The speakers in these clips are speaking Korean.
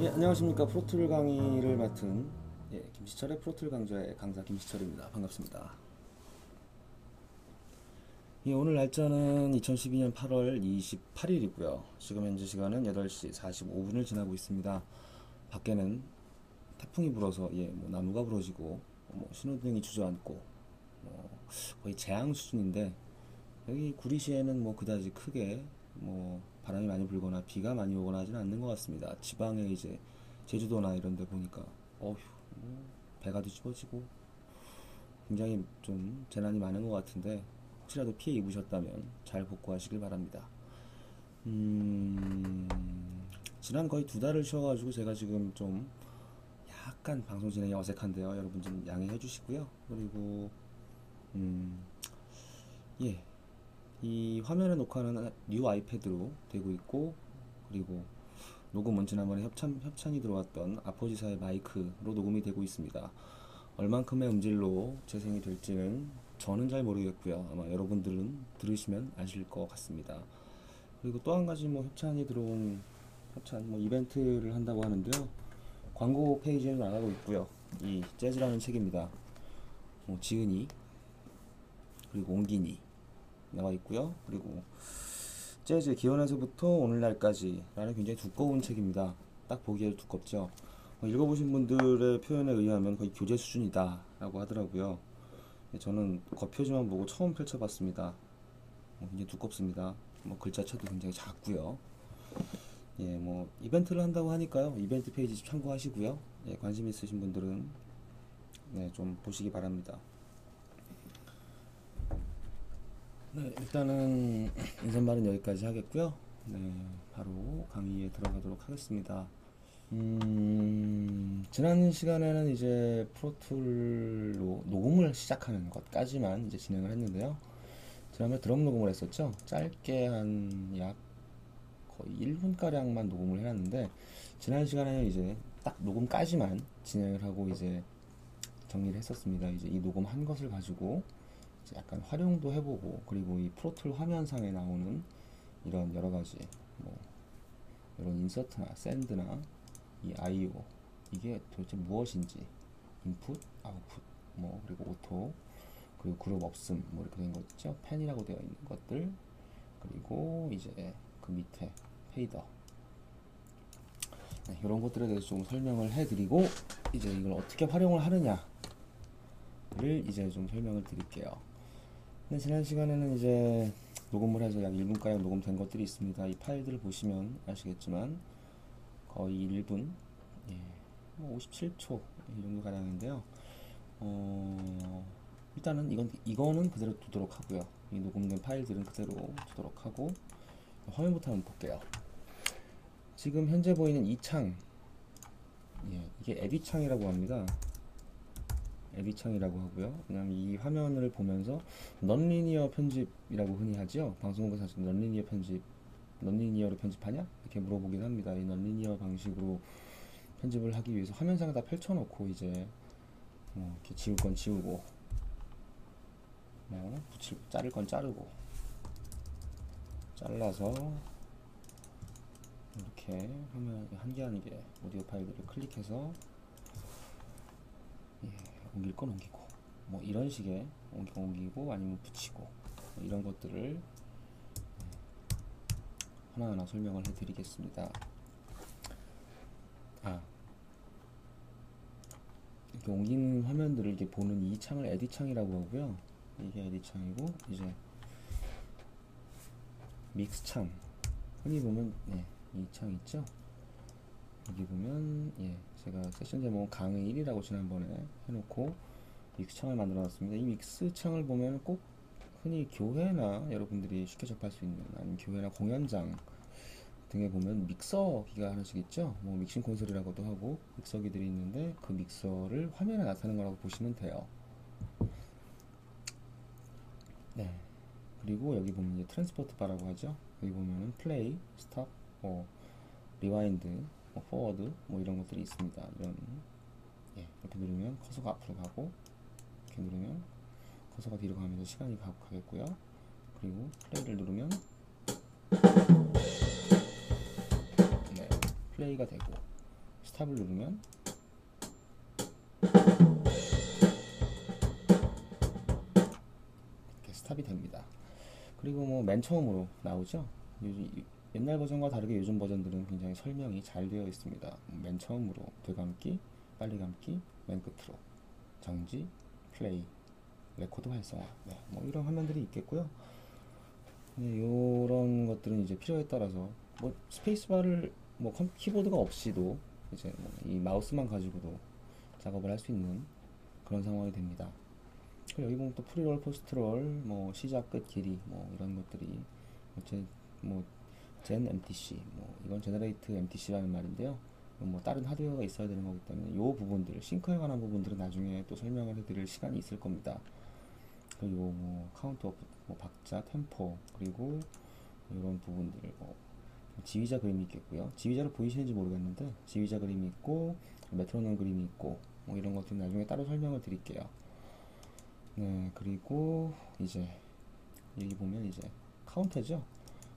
예, 안녕하십니까. 프로툴 강의를 맡은 김시철의 프로툴 강좌의 강사 김시철입니다. 반갑습니다. 예, 오늘 날짜는 2012년 8월 28일이고요. 지금 현재 시간은 8시 45분을 지나고 있습니다. 밖에는 태풍이 불어서 뭐 나무가 부러지고 신호등이 주저앉고 거의 재앙 수준인데, 여기 구리시에는 그다지 크게 바람이 많이 불거나 비가 많이 오거나 하지는 않는 것 같습니다. 지방에 이제 제주도나 이런 데 보니까 배가 뒤집어지고 굉장히 좀 재난이 많은 것 같은데, 혹시라도 피해 입으셨다면 잘 복구하시길 바랍니다. 지난 거의 2달을 쉬어가지고 제가 지금 좀 약간 방송 진행이 어색한데요. 여러분 좀 양해해 주시고요. 그리고 이 화면의 녹화는 뉴 아이패드로 되고 있고, 그리고 녹음은 지난번에 협찬이 들어왔던 아포지사의 마이크로 녹음이 되고 있습니다. 얼만큼의 음질로 재생이 될지는 저는 잘 모르겠고요. 아마 여러분들은 들으시면 아실 것 같습니다. 그리고 또 한 가지 협찬이 들어온 이벤트를 한다고 하는데요. 광고 페이지에는 나가고 있고요. 이 재즈라는 책입니다. 지은이 그리고 옹기니 나와 있고요. 그리고 재즈 기원에서부터 오늘날까지 라는 굉장히 두꺼운 책입니다. 딱 보기에도 두껍죠. 읽어보신 분들의 표현에 의하면 거의 교재 수준이다 라고 하더라고요. 저는 겉표지만 보고 처음 펼쳐봤습니다. 굉장히 두껍습니다. 글자체도 굉장히 작고요. 이벤트를 한다고 하니까요. 이벤트 페이지 참고하시고요. 관심 있으신 분들은 좀 보시기 바랍니다. 일단은 인사말은 여기까지 하겠고요. 바로 강의에 들어가도록 하겠습니다. 지난 시간에는 이제 프로툴로 녹음을 시작하는 것까지만 이제 진행을 했는데요. 지난번에 드럼 녹음을 했었죠. 짧게 한 약 거의 1분가량만 녹음을 해놨는데, 지난 시간에는 이제 딱 녹음까지만 진행을 하고 이제 정리를 했었습니다. 이제 이 녹음한 것을 가지고 약간 활용도 해보고, 그리고 이 프로툴 화면상에 나오는 이런 여러가지 이런 인서트나 샌드나 이 I/O, 이게 도대체 무엇인지, 인풋, 아웃풋, 그리고 오토, 그리고 그룹 없음, 이렇게 된 거 있죠. 펜이라고 되어 있는 것들, 그리고 이제 그 밑에 페이더, 이런 것들에 대해서 좀 설명을 해드리고, 이제 이걸 어떻게 활용을 하느냐를 이제 좀 설명을 드릴게요. 지난 시간에는 이제 녹음을 해서 약 1분가량 녹음된 것들이 있습니다. 이 파일들을 보시면 아시겠지만 거의 1분, 57초 이 정도 가량인데요. 일단은 이거는 그대로 두도록 하고요. 이 녹음된 파일들은 그대로 두도록 하고, 화면부터 한번 볼게요. 지금 현재 보이는 이 창, 이게 에딧 창이라고 합니다. 에딧 창이라고 하고요. 그냥 이 화면을 보면서 넌리니어 편집이라고 흔히 하죠. 방송국에서 사실 넌리니어로 편집하냐? 이렇게 물어보긴 합니다. 이 넌리니어 방식으로 편집을 하기 위해서 화면상에 다 펼쳐놓고 이제 이렇게 지울 건 지우고, 자를 건 자르고, 잘라서 이렇게 화면 한 개 한 개 오디오 파일들을 클릭해서 옮길 건 옮기고, 이런 식의 옮기고 아니면 붙이고, 이런 것들을 하나하나 설명을 해드리겠습니다. 이렇게 옮기는 화면들을 이렇게 보는 이 창을 에딧 창이라고 하고요. 이게 에딧 창이고, 이제 믹스 창, 흔히 보면 이 창 있죠. 여기 보면 제가 세션 제목은 강의 1이라고 지난번에 해놓고 믹스 창을 만들어 놨습니다. 이 믹스 창을 보면 꼭 흔히 교회나 여러분들이 쉽게 접할 수 있는, 아니면 교회나 공연장 등에 보면 믹서기가 하나씩 있죠. 믹싱 콘솔이라고도 하고 믹서기들이 있는데, 그 믹서를 화면에 나타나는 거라고 보시면 돼요. 그리고 여기 보면 이제 트랜스포트 바라고 하죠. 여기 보면은 플레이, 스톱, 리와인드, 포워드, 이런 것들이 있습니다. 이런 이렇게 누르면 커서가 앞으로 가고, 이렇게 누르면 커서가 뒤로 가면서 시간이 가겠고요. 그리고 플레이를 누르면 플레이가 되고, 스탑을 누르면 이렇게 스탑이 됩니다. 그리고 뭐 맨 처음으로 나오죠. 옛날 버전과 다르게 요즘 버전들은 굉장히 설명이 잘 되어 있습니다. 맨 처음으로 되감기, 빨리 감기, 맨 끝으로 정지, 플레이, 레코드 활성화, 네, 뭐 이런 화면들이 있겠고요. 네, 이런 것들은 이제 필요에 따라서 뭐 스페이스바를 뭐 키보드가 없이도 이제 뭐이 마우스만 가지고도 작업을 할 수 있는 그런 상황이 됩니다. 그리고 여기 보면 또 프리롤, 포스트롤, 뭐 시작, 끝, 길이, 뭐 이런 것들이 젠 MTC, 뭐 이건 제너레이트 MTC라는 말인데요. 뭐 다른 하드웨어가 있어야 되는 거기 때문에 이 부분들, 싱크에 관한 부분들은 나중에 또 설명을 해드릴 시간이 있을 겁니다. 그리고 뭐 카운트 오프, 뭐 박자, 템포, 그리고 이런 부분들, 뭐 지휘자 그림이 있겠고요. 지휘자로 보이시는지 모르겠는데 지휘자 그림이 있고 메트로놈 그림이 있고 뭐 이런 것들 나중에 따로 설명을 드릴게요. 네, 그리고 이제 여기 보면 이제 카운터죠.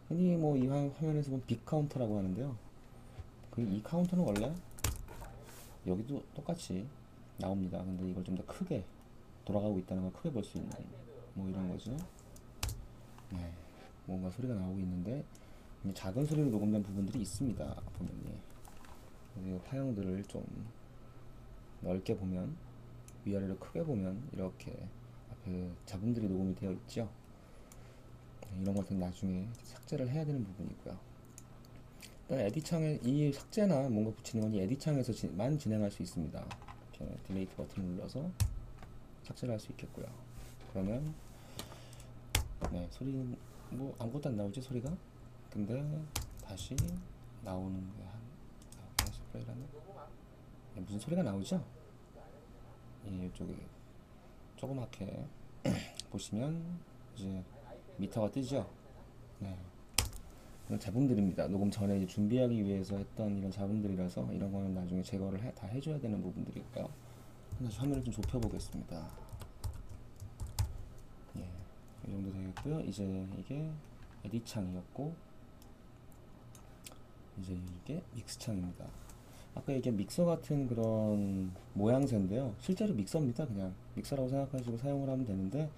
흔히 뭐 이 화면에서 보면 빅 카운터라고 하는데요. 이 카운터는 원래 여기도 똑같이 나옵니다. 근데 이걸 좀 더 크게 돌아가고 있다는 걸 크게 볼 수 있는 뭐 이런 거죠. 네, 뭔가 소리가 나오고 있는데 작은 소리로 녹음된 부분들이 있습니다. 보면 그리고 파형들을 좀 넓게 보면, 위아래로 크게 보면 이렇게 앞에 잡음들이 녹음이 되어 있죠. 이런 것들은 나중에 삭제를 해야 되는 부분이고요. 일단 에디 창에 이 삭제나 뭔가 붙이는 건 이 에디 창에서만 진행할 수 있습니다. 이렇게 딜레이트 버튼을 눌러서 삭제를 할 수 있겠고요. 그러면 네, 소리 뭐 아무것도 안 나오지 소리가? 근데 다시 나오는 게 한 스프레이라는 네, 무슨 소리가 나오죠? 이쪽에 조그맣게 보시면 이제 미터가 뜨죠. 네, 이런 잡음들입니다. 녹음 전에 이제 준비하기 위해서 했던 이런 잡음들이라서 이런 거는 나중에 제거를 다 해줘야 되는 부분들이고요. 다시 화면을 좀 좁혀보겠습니다. 예, 이 정도 되겠고요. 이제 이게 에디 창이었고 이제 이게 믹스 창입니다. 아까 얘기한 믹서 같은 그런 모양새인데요. 실제로 믹서입니다. 그냥 믹서라고 생각하시고 사용을 하면 되는데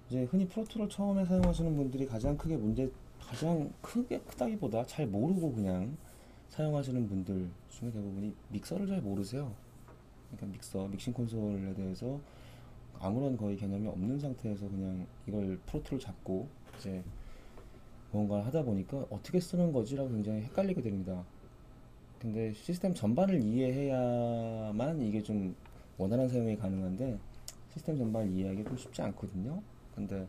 이제 흔히 프로툴을 처음에 사용하시는 분들이 가장 크게 크다기보다 잘 모르고 그냥 사용하시는 분들 중에 대부분이 믹서를 잘 모르세요. 그러니까 믹싱 콘솔에 대해서 아무런 거의 개념이 없는 상태에서 그냥 이걸 프로툴을 잡고 이제 뭔가를 하다 보니까 어떻게 쓰는 거지라고 굉장히 헷갈리게 됩니다. 근데 시스템 전반을 이해해야만 이게 좀 원활한 사용이 가능한데 시스템 전반을 이해하기 좀 쉽지 않거든요. 근데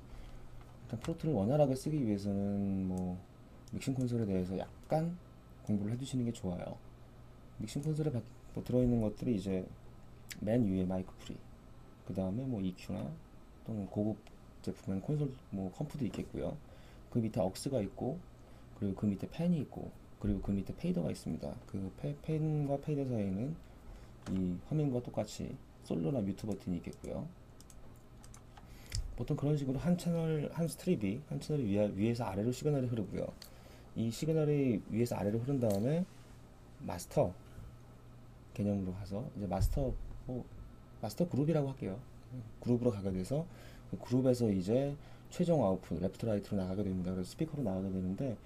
일단 프로툴을 원활하게 쓰기 위해서는 뭐 믹싱 콘솔에 대해서 약간 공부를 해두시는 게 좋아요. 믹싱 콘솔에 뭐 들어있는 것들이 이제 맨 위에 마이크 프리, 그 다음에 뭐 EQ나 또는 고급 제품은 콘솔 뭐 컴프도 있겠고요. 그 밑에 억스가 있고 그리고 그 밑에 팬이 있고 그리고 그 밑에 페이더가 있습니다. 그 팬과 페이더 사이에는 이 화면과 똑같이 솔로나 뮤트 버튼이 있겠고요. 보통 그런 식으로 한 채널이 위에서 아래로 시그널이 흐르고요. 이 시그널이 위에서 아래로 흐른 다음에 마스터 개념으로 가서 이제 마스터 그룹이라고 할게요. 그룹으로 가게 돼서 그 그룹에서 이제 최종 아웃풋 레프트 라이트로 나가게 됩니다. 그래서 스피커로 나가게 되는데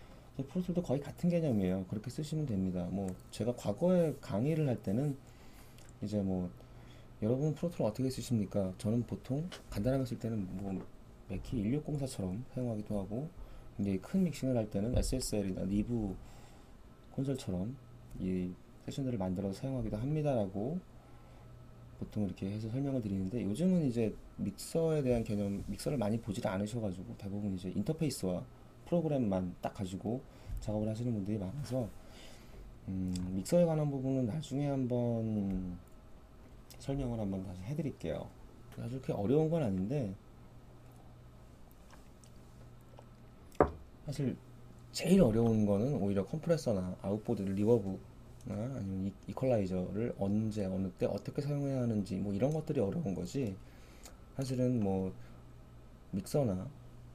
프로툴도 거의 같은 개념이에요. 그렇게 쓰시면 됩니다. 뭐 제가 과거에 강의를 할 때는 이제 뭐 여러분 프로툴 어떻게 쓰십니까? 저는 보통 간단하게 쓸 때는 뭐 맥키 1604처럼 사용하기도 하고 근데 큰 믹싱을 할 때는 SSL이나 리브 콘솔처럼 이 세션들을 만들어서 사용하기도 합니다라고 보통 이렇게 해서 설명을 드리는데 요즘은 이제 믹서에 대한 개념, 믹서를 많이 보지 않으셔가지고 대부분 이제 인터페이스와 프로그램만 딱 가지고 작업을 하시는 분들이 많아서 믹서에 관한 부분은 나중에 한번 설명을 한번 다시 해드릴게요. 아주 그렇게 어려운 건 아닌데 사실 제일 어려운 거는 오히려 컴프레서나 아웃보드 리버브 아니면 이퀄라이저를 언제 어느 때 어떻게 사용해야 하는지 뭐 이런 것들이 어려운 거지 사실은 뭐 믹서나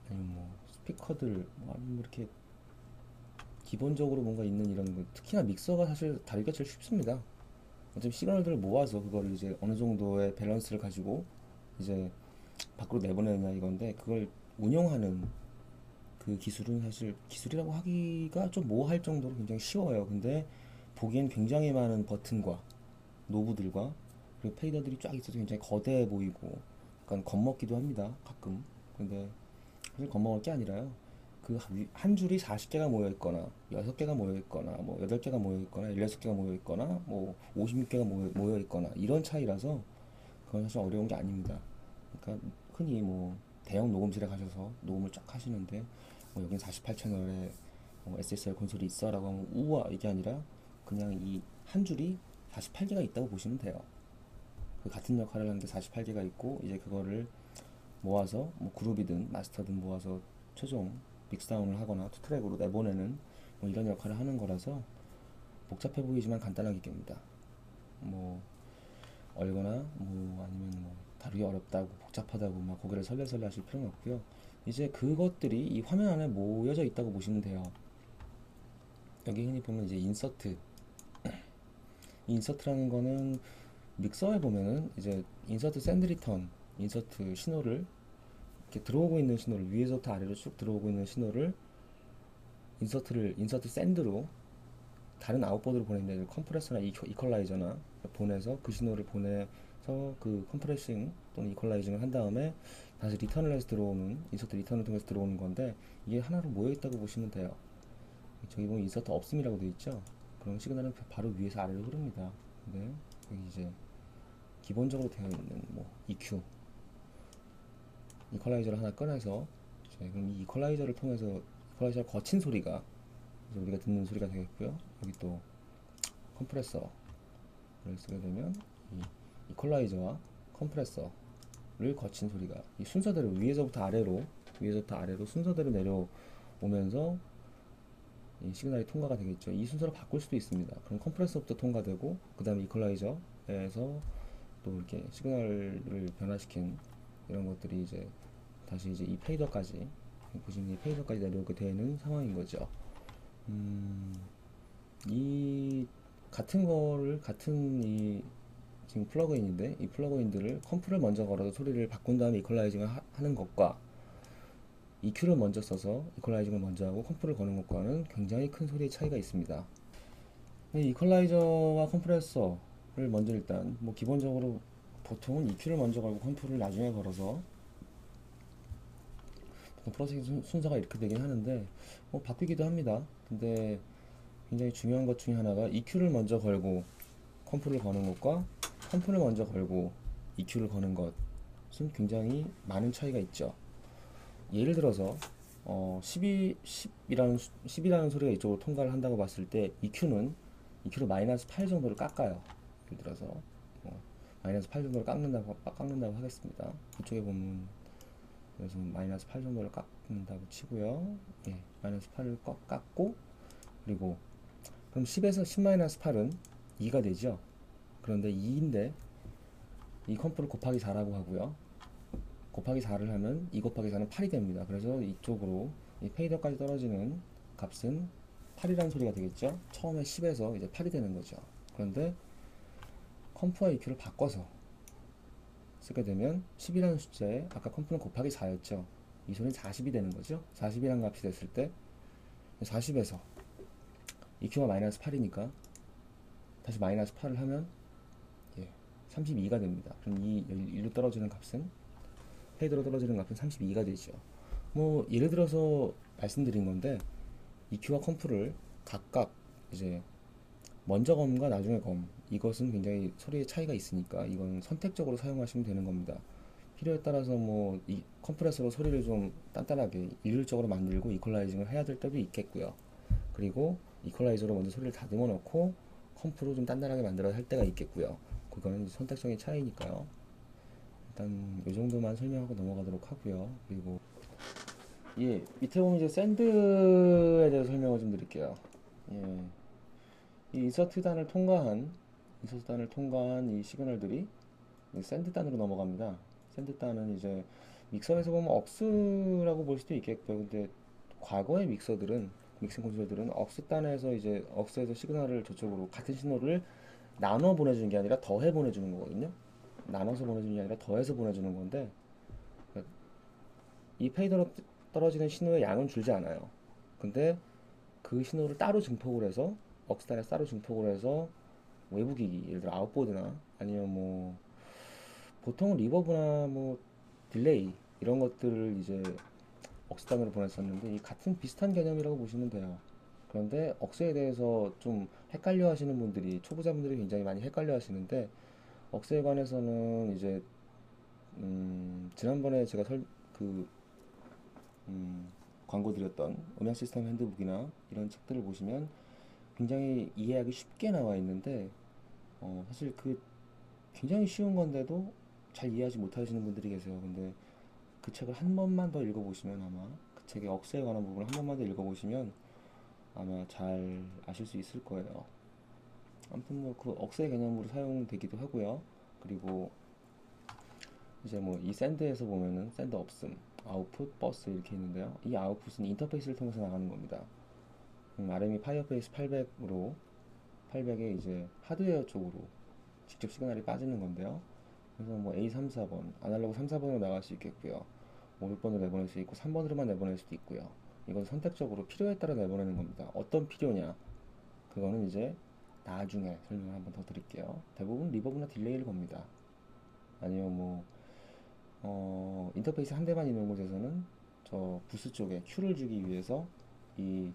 아니면 뭐 스피커들 뭐 이렇게 기본적으로 뭔가 있는 이런 거 특히나 믹서가 사실 다루기가 제일 쉽습니다. 좀 시그널들을 모아서 그걸 이제 어느 정도의 밸런스를 가지고 이제 밖으로 내보내느냐 이건데, 그걸 운영하는 그 기술은 사실 기술이라고 하기가 좀 모호할 정도로 굉장히 쉬워요. 근데 보기엔 굉장히 많은 버튼과 노브들과 그리고 페이더들이 쫙 있어서 굉장히 거대해 보이고 약간 겁먹기도 합니다, 가끔. 근데 사실 겁먹을 게 아니라요, 그 한 줄이 40개가 모여 있거나 6개가 모여 있거나 뭐 8개가 모여 있거나 16개가 모여 있거나 뭐 56개가 모여 있거나 이런 차이라서 그건 사실 어려운 게 아닙니다. 그러니까 흔히 뭐 대형 녹음실에 가셔서 녹음을 쫙 하시는데 뭐 여긴 48채널에 SSL 콘솔이 있어라고 하면 우와 이게 아니라 그냥 이 한 줄이 48개가 있다고 보시면 돼요. 그 같은 역할을 하는데 48개가 있고 이제 그거를 모아서 뭐 그룹이든 마스터든 모아서 최종 믹스다운을 하거나 투 트랙으로 내보내는 뭐 이런 역할을 하는 거라서 복잡해 보이지만 간단하게 깹니다. 뭐 얼거나 뭐 아니면 뭐 다루기 어렵다고 복잡하다고 막 고개를 설레설레 하실 필요는 없고요. 이제 그것들이 이 화면 안에 모여져 있다고 보시면 돼요. 여기 흔히 보면 이제 인서트, 이 인서트라는 거는 믹서에 보면은 이제 인서트 샌드 리턴, 인서트 신호를 이렇게 들어오고 있는 신호를 위에서부터 아래로 쭉 들어오고 있는 신호를 인서트 샌드로 다른 아웃보드로 보내는데 컴프레서나 이퀄라이저나 보내서 그 신호를 보내서 그 컴프레싱 또는 이퀄라이징을 한 다음에 다시 리턴을 해서 들어오는 인서트 리턴을 통해서 들어오는 건데, 이게 하나로 모여 있다고 보시면 돼요. 저기 보면 인서트 없음이라고 되어 있죠. 그럼 시그널은 바로 위에서 아래로 흐릅니다. 근데 여기 이제 기본적으로 되어 있는 뭐 EQ, 이퀄라이저를 하나 꺼내서 그럼 이 이퀄라이저를 통해서 이퀄라이저를 거친 소리가 이제 우리가 듣는 소리가 되겠고요. 여기 또 컴프레서를 쓰게 되면 이 이퀄라이저와 컴프레서를 거친 소리가 이 순서대로 위에서부터 아래로 순서대로 내려오면서 이 시그널이 통과가 되겠죠. 이 순서를 바꿀 수도 있습니다. 그럼 컴프레서부터 통과되고 그 다음에 이퀄라이저에서 또 이렇게 시그널을 변화시킨 이런 것들이 이제 다시 이제 이 페이더까지, 보시면 이 페이더까지 내려오게 되는 상황인 거죠. 이 같은 이 지금 플러그인인데 이 플러그인들을 컴프를 먼저 걸어서 소리를 바꾼 다음에 이퀄라이징을 하는 것과 EQ를 먼저 써서 이퀄라이징을 먼저 하고 컴프를 거는 것과는 굉장히 큰 소리의 차이가 있습니다. 이 이퀄라이저와 컴프레서를 먼저 일단 뭐 기본적으로 보통은 EQ를 먼저 걸고 컴프를 나중에 걸어서 보통 프로세싱 순서가 이렇게 되긴 하는데 뭐 바뀌기도 합니다. 근데 굉장히 중요한 것 중에 하나가 EQ를 먼저 걸고 컴프를 거는 것과 컴프를 먼저 걸고 EQ를 거는 것은 굉장히 많은 차이가 있죠. 예를 들어서 10이라는 소리가 이쪽으로 통과를 한다고 봤을 때 EQ를 마이너스 8 정도를 깎아요. 예를 들어서 마이너스 8 정도를 깎는다고 하겠습니다. 이쪽에 보면 그래서 마이너스 8 정도를 깎는다고 치고요. 예, 마이너스 8을 깎고 그리고 그럼 10에서 10-8은 2가 되죠. 그런데 2인데 이 컴프를 곱하기 4라고 하고요. 곱하기 4를 하면 2 곱하기 4는 8이 됩니다. 그래서 이쪽으로 이 페이더까지 떨어지는 값은 8이라는 소리가 되겠죠. 처음에 10에서 이제 8이 되는 거죠. 그런데 컴프와 EQ를 바꿔서 쓰게 되면 10이라는 숫자에 아까 컴프는 곱하기 4였죠. 이 소리는 40이 되는 거죠. 40이라는 값이 됐을 때 40에서 EQ가 마이너스 8이니까 다시 마이너스 8을 하면 32가 됩니다. 그럼 이 일로 떨어지는 값은 페이드로 떨어지는 값은 32가 되죠. 뭐 예를 들어서 말씀드린 건데 EQ와 컴프를 각각 이제 먼저 검과 나중에 검, 이것은 굉장히 소리의 차이가 있으니까 이건 선택적으로 사용하시면 되는 겁니다. 필요에 따라서 뭐 이 컴프레서로 소리를 좀 단단하게 일률적으로 만들고 이퀄라이징을 해야 될 때도 있겠고요. 그리고 이퀄라이저로 먼저 소리를 다듬어 놓고 컴프로 좀 단단하게 만들어야 할 때가 있겠고요. 그거는 선택적인 차이니까요. 일단 이 정도만 설명하고 넘어가도록 하고요. 그리고 밑에 보면 이제 샌드에 대해서 설명을 좀 드릴게요. 이 인서트 단을 통과한 이 시그널들이 샌드 단으로 넘어갑니다. 샌드 단은 이제 믹서에서 보면 억스라고 볼 수도 있겠고요. 근데 과거의 믹싱 콘솔들은 억스 단에서 이제 억스에서 시그널을 저쪽으로 같은 신호를 나눠 보내주는 게 아니라 더해 보내주는 거거든요. 나눠서 보내주는 게 아니라 더해서 보내주는 건데 이 페이더로 떨어지는 신호의 양은 줄지 않아요. 근데 그 신호를 따로 증폭을 해서 억스단에서 따로 증폭을 해서 외부 기기, 예를 들어 아웃보드나 아니면 뭐 보통 리버브나 뭐 딜레이 이런 것들을 이제 억스단으로 보냈었는데 이 같은 비슷한 개념이라고 보시면 돼요. 그런데 억스에 대해서 좀 헷갈려 하시는 분들이 초보자분들이 굉장히 많이 헷갈려 하시는데 억스에 관해서는 이제 지난번에 제가 그 음, 광고 드렸던 음향 시스템 핸드북이나 이런 책들을 보시면 굉장히 이해하기 쉽게 나와 있는데 사실 그 굉장히 쉬운 건데도 잘 이해하지 못하시는 분들이 계세요. 근데 그 책을 한 번만 더 읽어보시면 아마 그 책의 억세에 관한 부분을 한 번만 더 읽어보시면 아마 잘 아실 수 있을 거예요. 아무튼 뭐 그 억세 개념으로 사용되기도 하고요. 그리고 이제 뭐 이 샌드에서 보면은 샌드 없음, 아웃풋, 버스 이렇게 있는데요. 이 아웃풋은 인터페이스를 통해서 나가는 겁니다. RM이 파이어베이스 800으로 800에 이제 하드웨어 쪽으로 직접 시그널이 빠지는 건데요. 그래서 뭐 A3, 4번, 아날로그 3, 4번으로 나갈 수 있겠고요. 5, 6번으로 내보낼 수 있고 3번으로만 내보낼 수도 있고요. 이건 선택적으로 필요에 따라 내보내는 겁니다. 어떤 필요냐? 그거는 이제 나중에 설명을 한번 더 드릴게요. 대부분 리버브나 딜레이를 겁니다. 아니면 뭐 인터페이스 한 대만 있는 곳에서는 저 부스 쪽에 Q를 주기 위해서 이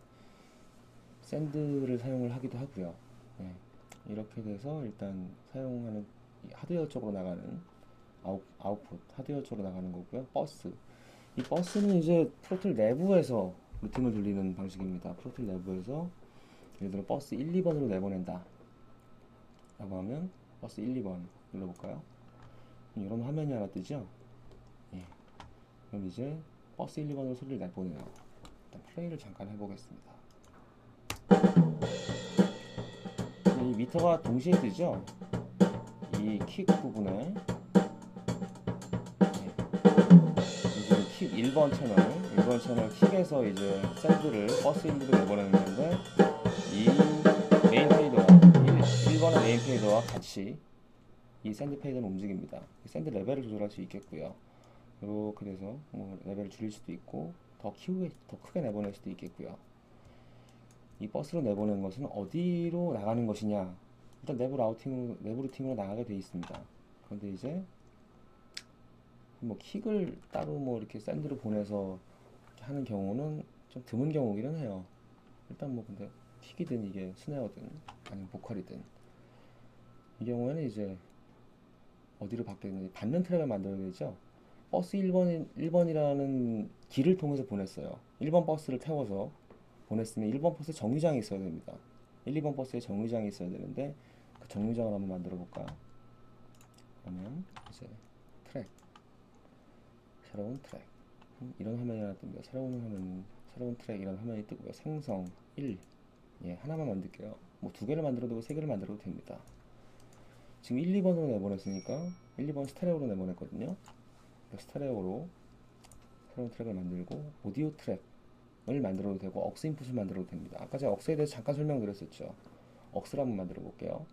샌드를 사용을 하기도 하고요. 네. 이렇게 돼서 일단 사용하는 이 하드웨어 쪽으로 나가는 아웃풋 하드웨어 쪽으로 나가는 거고요. 버스 이 버스는 이제 프로틀 내부에서 루팅을 돌리는 방식입니다. 프로틀 내부에서 예를 들어 버스 1, 2번으로 내보낸다 라고 하면 버스 1, 2번 눌러볼까요? 이런 화면이 하나 뜨죠? 예. 그럼 이제 버스 1, 2번으로 소리를 내보내요. 일단 플레이를 잠깐 해보겠습니다. 이 미터가 동시에 뜨죠? 이 킥 부분에 이제 킥 1번 채널 킥에서 이제 샌드를 버스 1로 내보내는 건데 이 메인 페이더와 1번의 메인 페이더와 같이 이 샌드 페이더는 움직입니다. 이 샌드 레벨을 조절할 수 있겠고요. 이렇게 돼서 뭐 레벨을 줄일 수도 있고 더 크게 내보낼 수도 있겠고요. 이 버스로 내보내는 것은 어디로 나가는 것이냐? 일단 내부 루팅으로 나가게 되어 있습니다. 그런데 이제 뭐 킥을 따로 뭐 이렇게 샌드로 보내서 하는 경우는 좀 드문 경우기는 해요. 일단 뭐 근데 킥이든 이게 스네어든 아니면 보컬이든 이 경우에는 이제 어디로 바뀌었는지 받는 트랙을 만들어야 되죠. 버스 1번이라는 길을 통해서 보냈어요. 1번 버스를 태워서 보냈으면 1번 버스에 정류장이 있어야 됩니다. 1, 2번 버스에 정류장이 있어야 되는데 그 정류장을 한번 만들어 볼까? 그러면 이제 트랙, 새로운 트랙 이런 화면이 하나 뜹니다. 새로운 트랙 이런 화면이 뜨고요. 생성 1 예, 하나만 만들게요. 뭐 두 개를 만들어도 되고 세 개를 만들어도 됩니다. 지금 1, 2번으로 내보냈으니까 1, 2번 스테레오로 내보냈거든요. 스테레오로 새로운 트랙을 만들고 오디오 트랙을 만들어도 되고 억스 인풋을 만들어도 됩니다. 아까 제가 억스에 대해서 잠깐 설명드렸었죠. 억스를 한번 만들어 볼게요.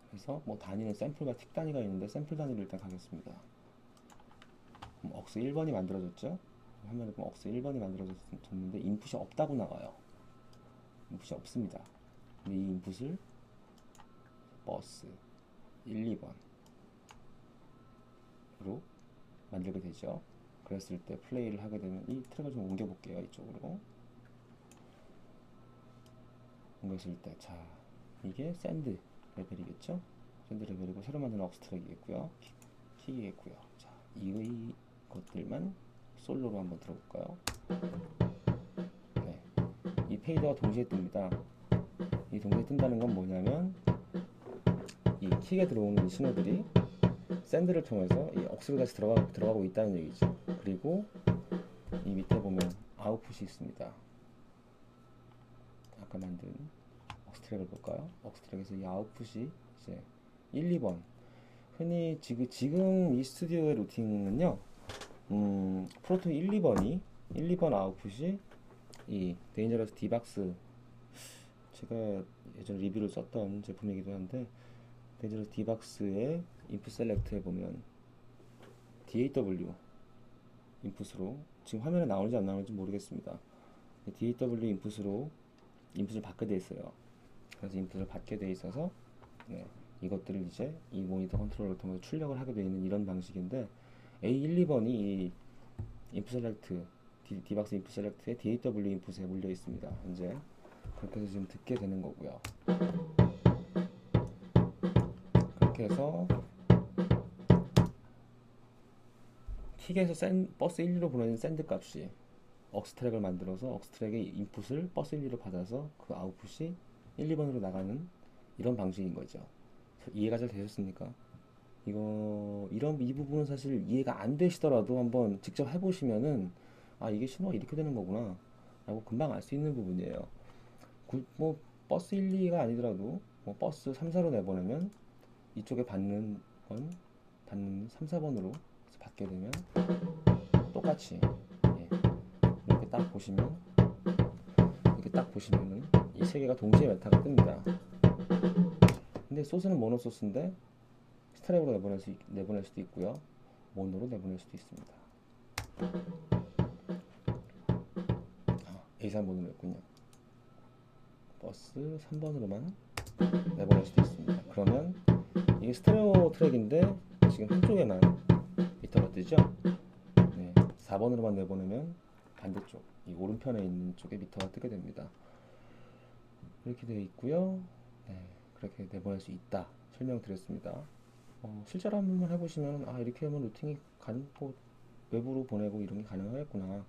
그래서 뭐 단위는 샘플과 틱 단위가 있는데 샘플 단위로 일단 가겠습니다. 억스 1번이 만들어졌죠. 화면에 보면 억스 1번이 만들어졌는데 인풋이 없다고 나와요. 인풋이 없습니다. 근데 이 인풋을 버스 1, 2번으로 만들게 되죠. 그랬을 때 플레이를 하게 되면 이 트랙을 좀 옮겨 볼게요. 이쪽으로 옮겼을 때 자 이게 샌드 레벨이겠죠. 샌드 레벨이고 새로 만든 억스 트랙이겠고요. 킥이겠고요. 자 이 것들만 솔로로 한번 들어볼까요? 네, 이 페이더가 동시에 뜹니다. 이 동시에 뜬다는 건 뭐냐면 이 킥에 들어오는 이 신호들이 샌드를 통해서 이 억스로 다시 들어가고 있다는 얘기죠. 그리고 이 밑에 보면 아웃풋이 있습니다. 아까 만든 억스 트랙을 볼까요? 억스 트랙에서 이 아웃풋이 이제 1, 2번 흔히 지금 이 스튜디오의 루팅은요 프로토 1, 2번 아웃풋이 이 데인저러스 디박스 제가 예전에 리뷰를 썼던 제품이기도 한데, 데인저러스 D박스의 인풋 셀렉트에 보면 DAW 인풋으로, 지금 화면에 나오는지 안 나오는지 모르겠습니다. DAW 인풋으로 인풋을 받게 돼 있어요. 그래서 인풋을 받게 돼 있어서, 네, 이것들을 이제 이 모니터 컨트롤러를 통해서 출력을 하게 되어 있는 이런 방식인데, A1, 2번이 이 인풋 셀렉트, D박스 인풋 셀렉트의 DAW 인풋에 물려 있습니다. 현재 그렇게 해서 지금 듣게 되는 거고요. 그렇게 해서 킥에서 버스 1, 2로 보내는 샌드 값이 억스 트랙을 만들어서 억스 트랙의 인풋을 버스 1, 2로 받아서 그 아웃풋이 1, 2번으로 나가는 이런 방식인 거죠. 이해가 잘 되셨습니까? 이 부분은 사실 이해가 안 되시더라도 한번 직접 해보시면은, 아, 이게 신호가 이렇게 되는 거구나 라고 금방 알 수 있는 부분이에요. 뭐 버스 1, 2가 아니더라도 뭐 버스 3, 4로 내보내면 이쪽에 받는 3, 4번으로 받게 되면 똑같이, 예, 이렇게 딱 보시면은 이 세 개가 동시에 메타가 뜹니다. 근데 소스는 모노 소스인데 스테레오로 내보낼 수도 있고요, 모노로 내보낼 수도 있습니다. A3번으로 했군요. 버스 3번으로만 내보낼 수도 있습니다. 그러면 이게 스테레오 트랙인데 지금 한쪽에만 미터가 뜨죠? 네, 4번으로만 내보내면 반대쪽, 이 오른편에 있는 쪽에 미터가 뜨게 됩니다. 이렇게 되어 있고요. 네, 그렇게 내보낼 수 있다 설명드렸습니다. 실제로 한번 해보시면, 아, 이렇게 하면 루팅이 뭐 외부로 보내고 이런 게 가능하겠구나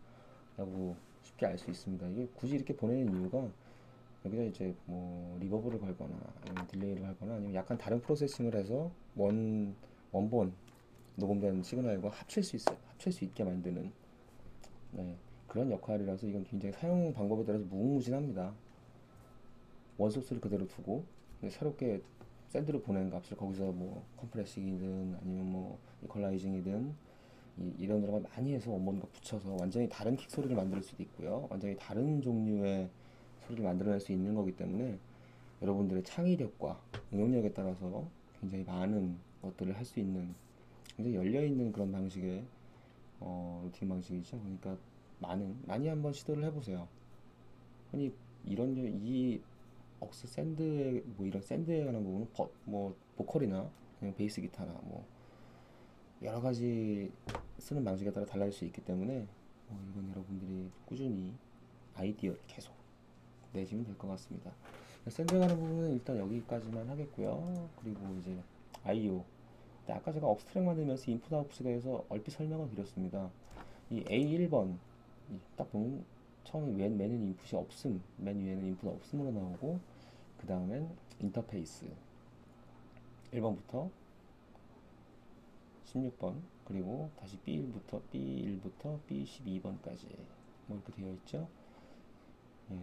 라고 쉽게 알 수 있습니다. 이게 굳이 이렇게 보내는 이유가, 여기다 이제 뭐 리버브를 걸거나 아니면 딜레이를 하거나 아니면 약간 다른 프로세싱을 해서 원본 녹음된 시그널과 합칠 수 있게 만드는, 네, 그런 역할이라서 이건 굉장히 사용 방법에 따라서 무궁무진합니다. 원소스를 그대로 두고 새롭게 샌드로 보낸 값을 거기서 뭐 컴프레싱이든 아니면 뭐 이퀄라이징이든 이런 걸 많이 해서 원본과 붙여서 완전히 다른 킥 소리를 만들 수도 있고요, 완전히 다른 종류의 소리를 만들어낼 수 있는 거기 때문에 여러분들의 창의력과 응용력에 따라서 굉장히 많은 것들을 할 수 있는, 굉장히 열려있는 그런 방식의 루팅 방식이죠. 그러니까 많이 한번 시도를 해보세요. 흔히 이 억스 샌드에, 뭐 이런 샌드에 관한 부분은 뭐 보컬이나 그냥 베이스 기타나 뭐 여러 가지 쓰는 방식에 따라 달라질 수 있기 때문에 이건 여러분들이 꾸준히 아이디어를 계속 내시면 될 것 같습니다. 샌드에 관한 부분은 일단 여기까지만 하겠고요. 그리고 이제 I/O. 아까 제가 억스 트랙 만들면서 인풋 아웃풋에 대해서 얼핏 설명을 드렸습니다. 이 A1번 딱 보면 처음에 맨은 인풋이 없음, 맨 위에는 인풋 없음으로 나오고, 그 다음엔 인터페이스 1번부터 16번, 그리고 다시 B1부터 B12번까지 뭐 이렇게 되어 있죠. 예.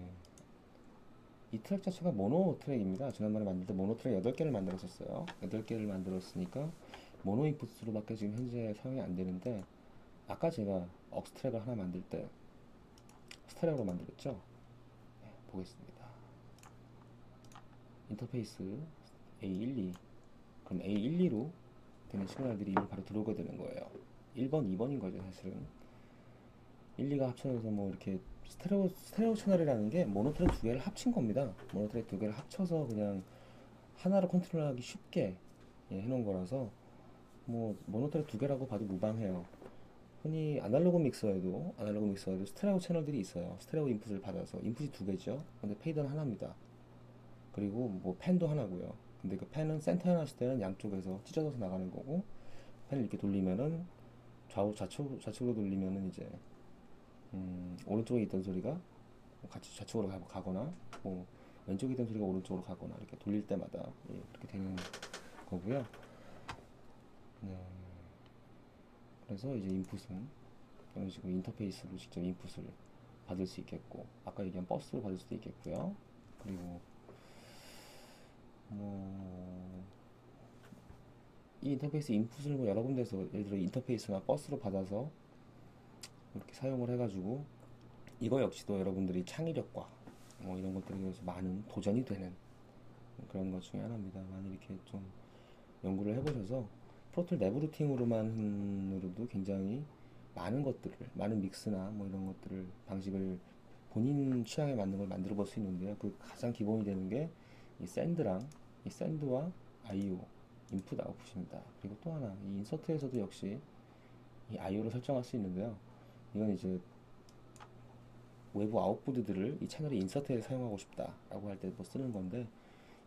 이 트랙 자체가 모노 트랙입니다. 지난번에 만들 때 모노 트랙 8개를 만들었었어요. 8개를 만들었으니까 모노 인풋으로밖에 지금 현재 사용이 안 되는데, 아까 제가 억스 트랙을 하나 만들 때 스테레오로 만들었죠. 네, 보겠습니다. 인터페이스 A1, 2. 그럼 A1, 2로 되는 시그널들이 이미 바로 들어오게 되는 거예요. 1번, 2번인 거죠, 사실은. 1, 2가 합쳐져서 뭐 이렇게 스테레오 채널이라는 게 모노트랙 두 개를 합친 겁니다. 모노트랙 두 개를 합쳐서 그냥 하나로 컨트롤하기 쉽게, 예, 해놓은 거라서 뭐 모노트랙 두 개라고 봐도 무방해요. 흔히 아날로그 믹서에도 스테레오 채널들이 있어요. 스테레오 인풋을 받아서 인풋이 두 개죠. 근데 페이더는 하나입니다. 그리고 뭐 펜도 하나고요. 근데 그 펜은 센터에 놨을 때는 양쪽에서 찢어져서 나가는 거고, 펜을 이렇게 돌리면은 좌측으로 돌리면은 이제 오른쪽에 있던 소리가 같이 좌측으로 가거나, 뭐 왼쪽에 있던 소리가 오른쪽으로 가거나, 이렇게 돌릴 때마다, 예, 그렇게 되는 거고요. 네. 그래서 이제 인풋은 이런 식으로 인터페이스로 직접 인풋을 받을 수 있겠고, 아까 얘기한 버스로 받을 수도 있겠고요. 그리고 뭐 이 인터페이스 인풋을 뭐 여러 군데서, 예를 들어 인터페이스나 버스로 받아서 이렇게 사용을 해가지고, 이거 역시도 여러분들이 창의력과 뭐 이런 것들에 대해서 많은 도전이 되는 그런 것 중에 하나입니다. 많이 이렇게 좀 연구를 해보셔서 프로툴 내부 루팅으로만으로도 굉장히 많은 것들을, 많은 믹스나 뭐 이런 것들을, 방식을 본인 취향에 맞는 걸 만들어 볼 수 있는데요. 그 가장 기본이 되는 게 이 샌드랑, 이 샌드와 IO, 인풋 아웃풋입니다. 그리고 또 하나, 이 인서트에서도 역시 이 IO를 설정할 수 있는데요. 이건 이제 외부 아웃보드들을 이 채널의 인서트에 사용하고 싶다라고 할 때 뭐 쓰는 건데,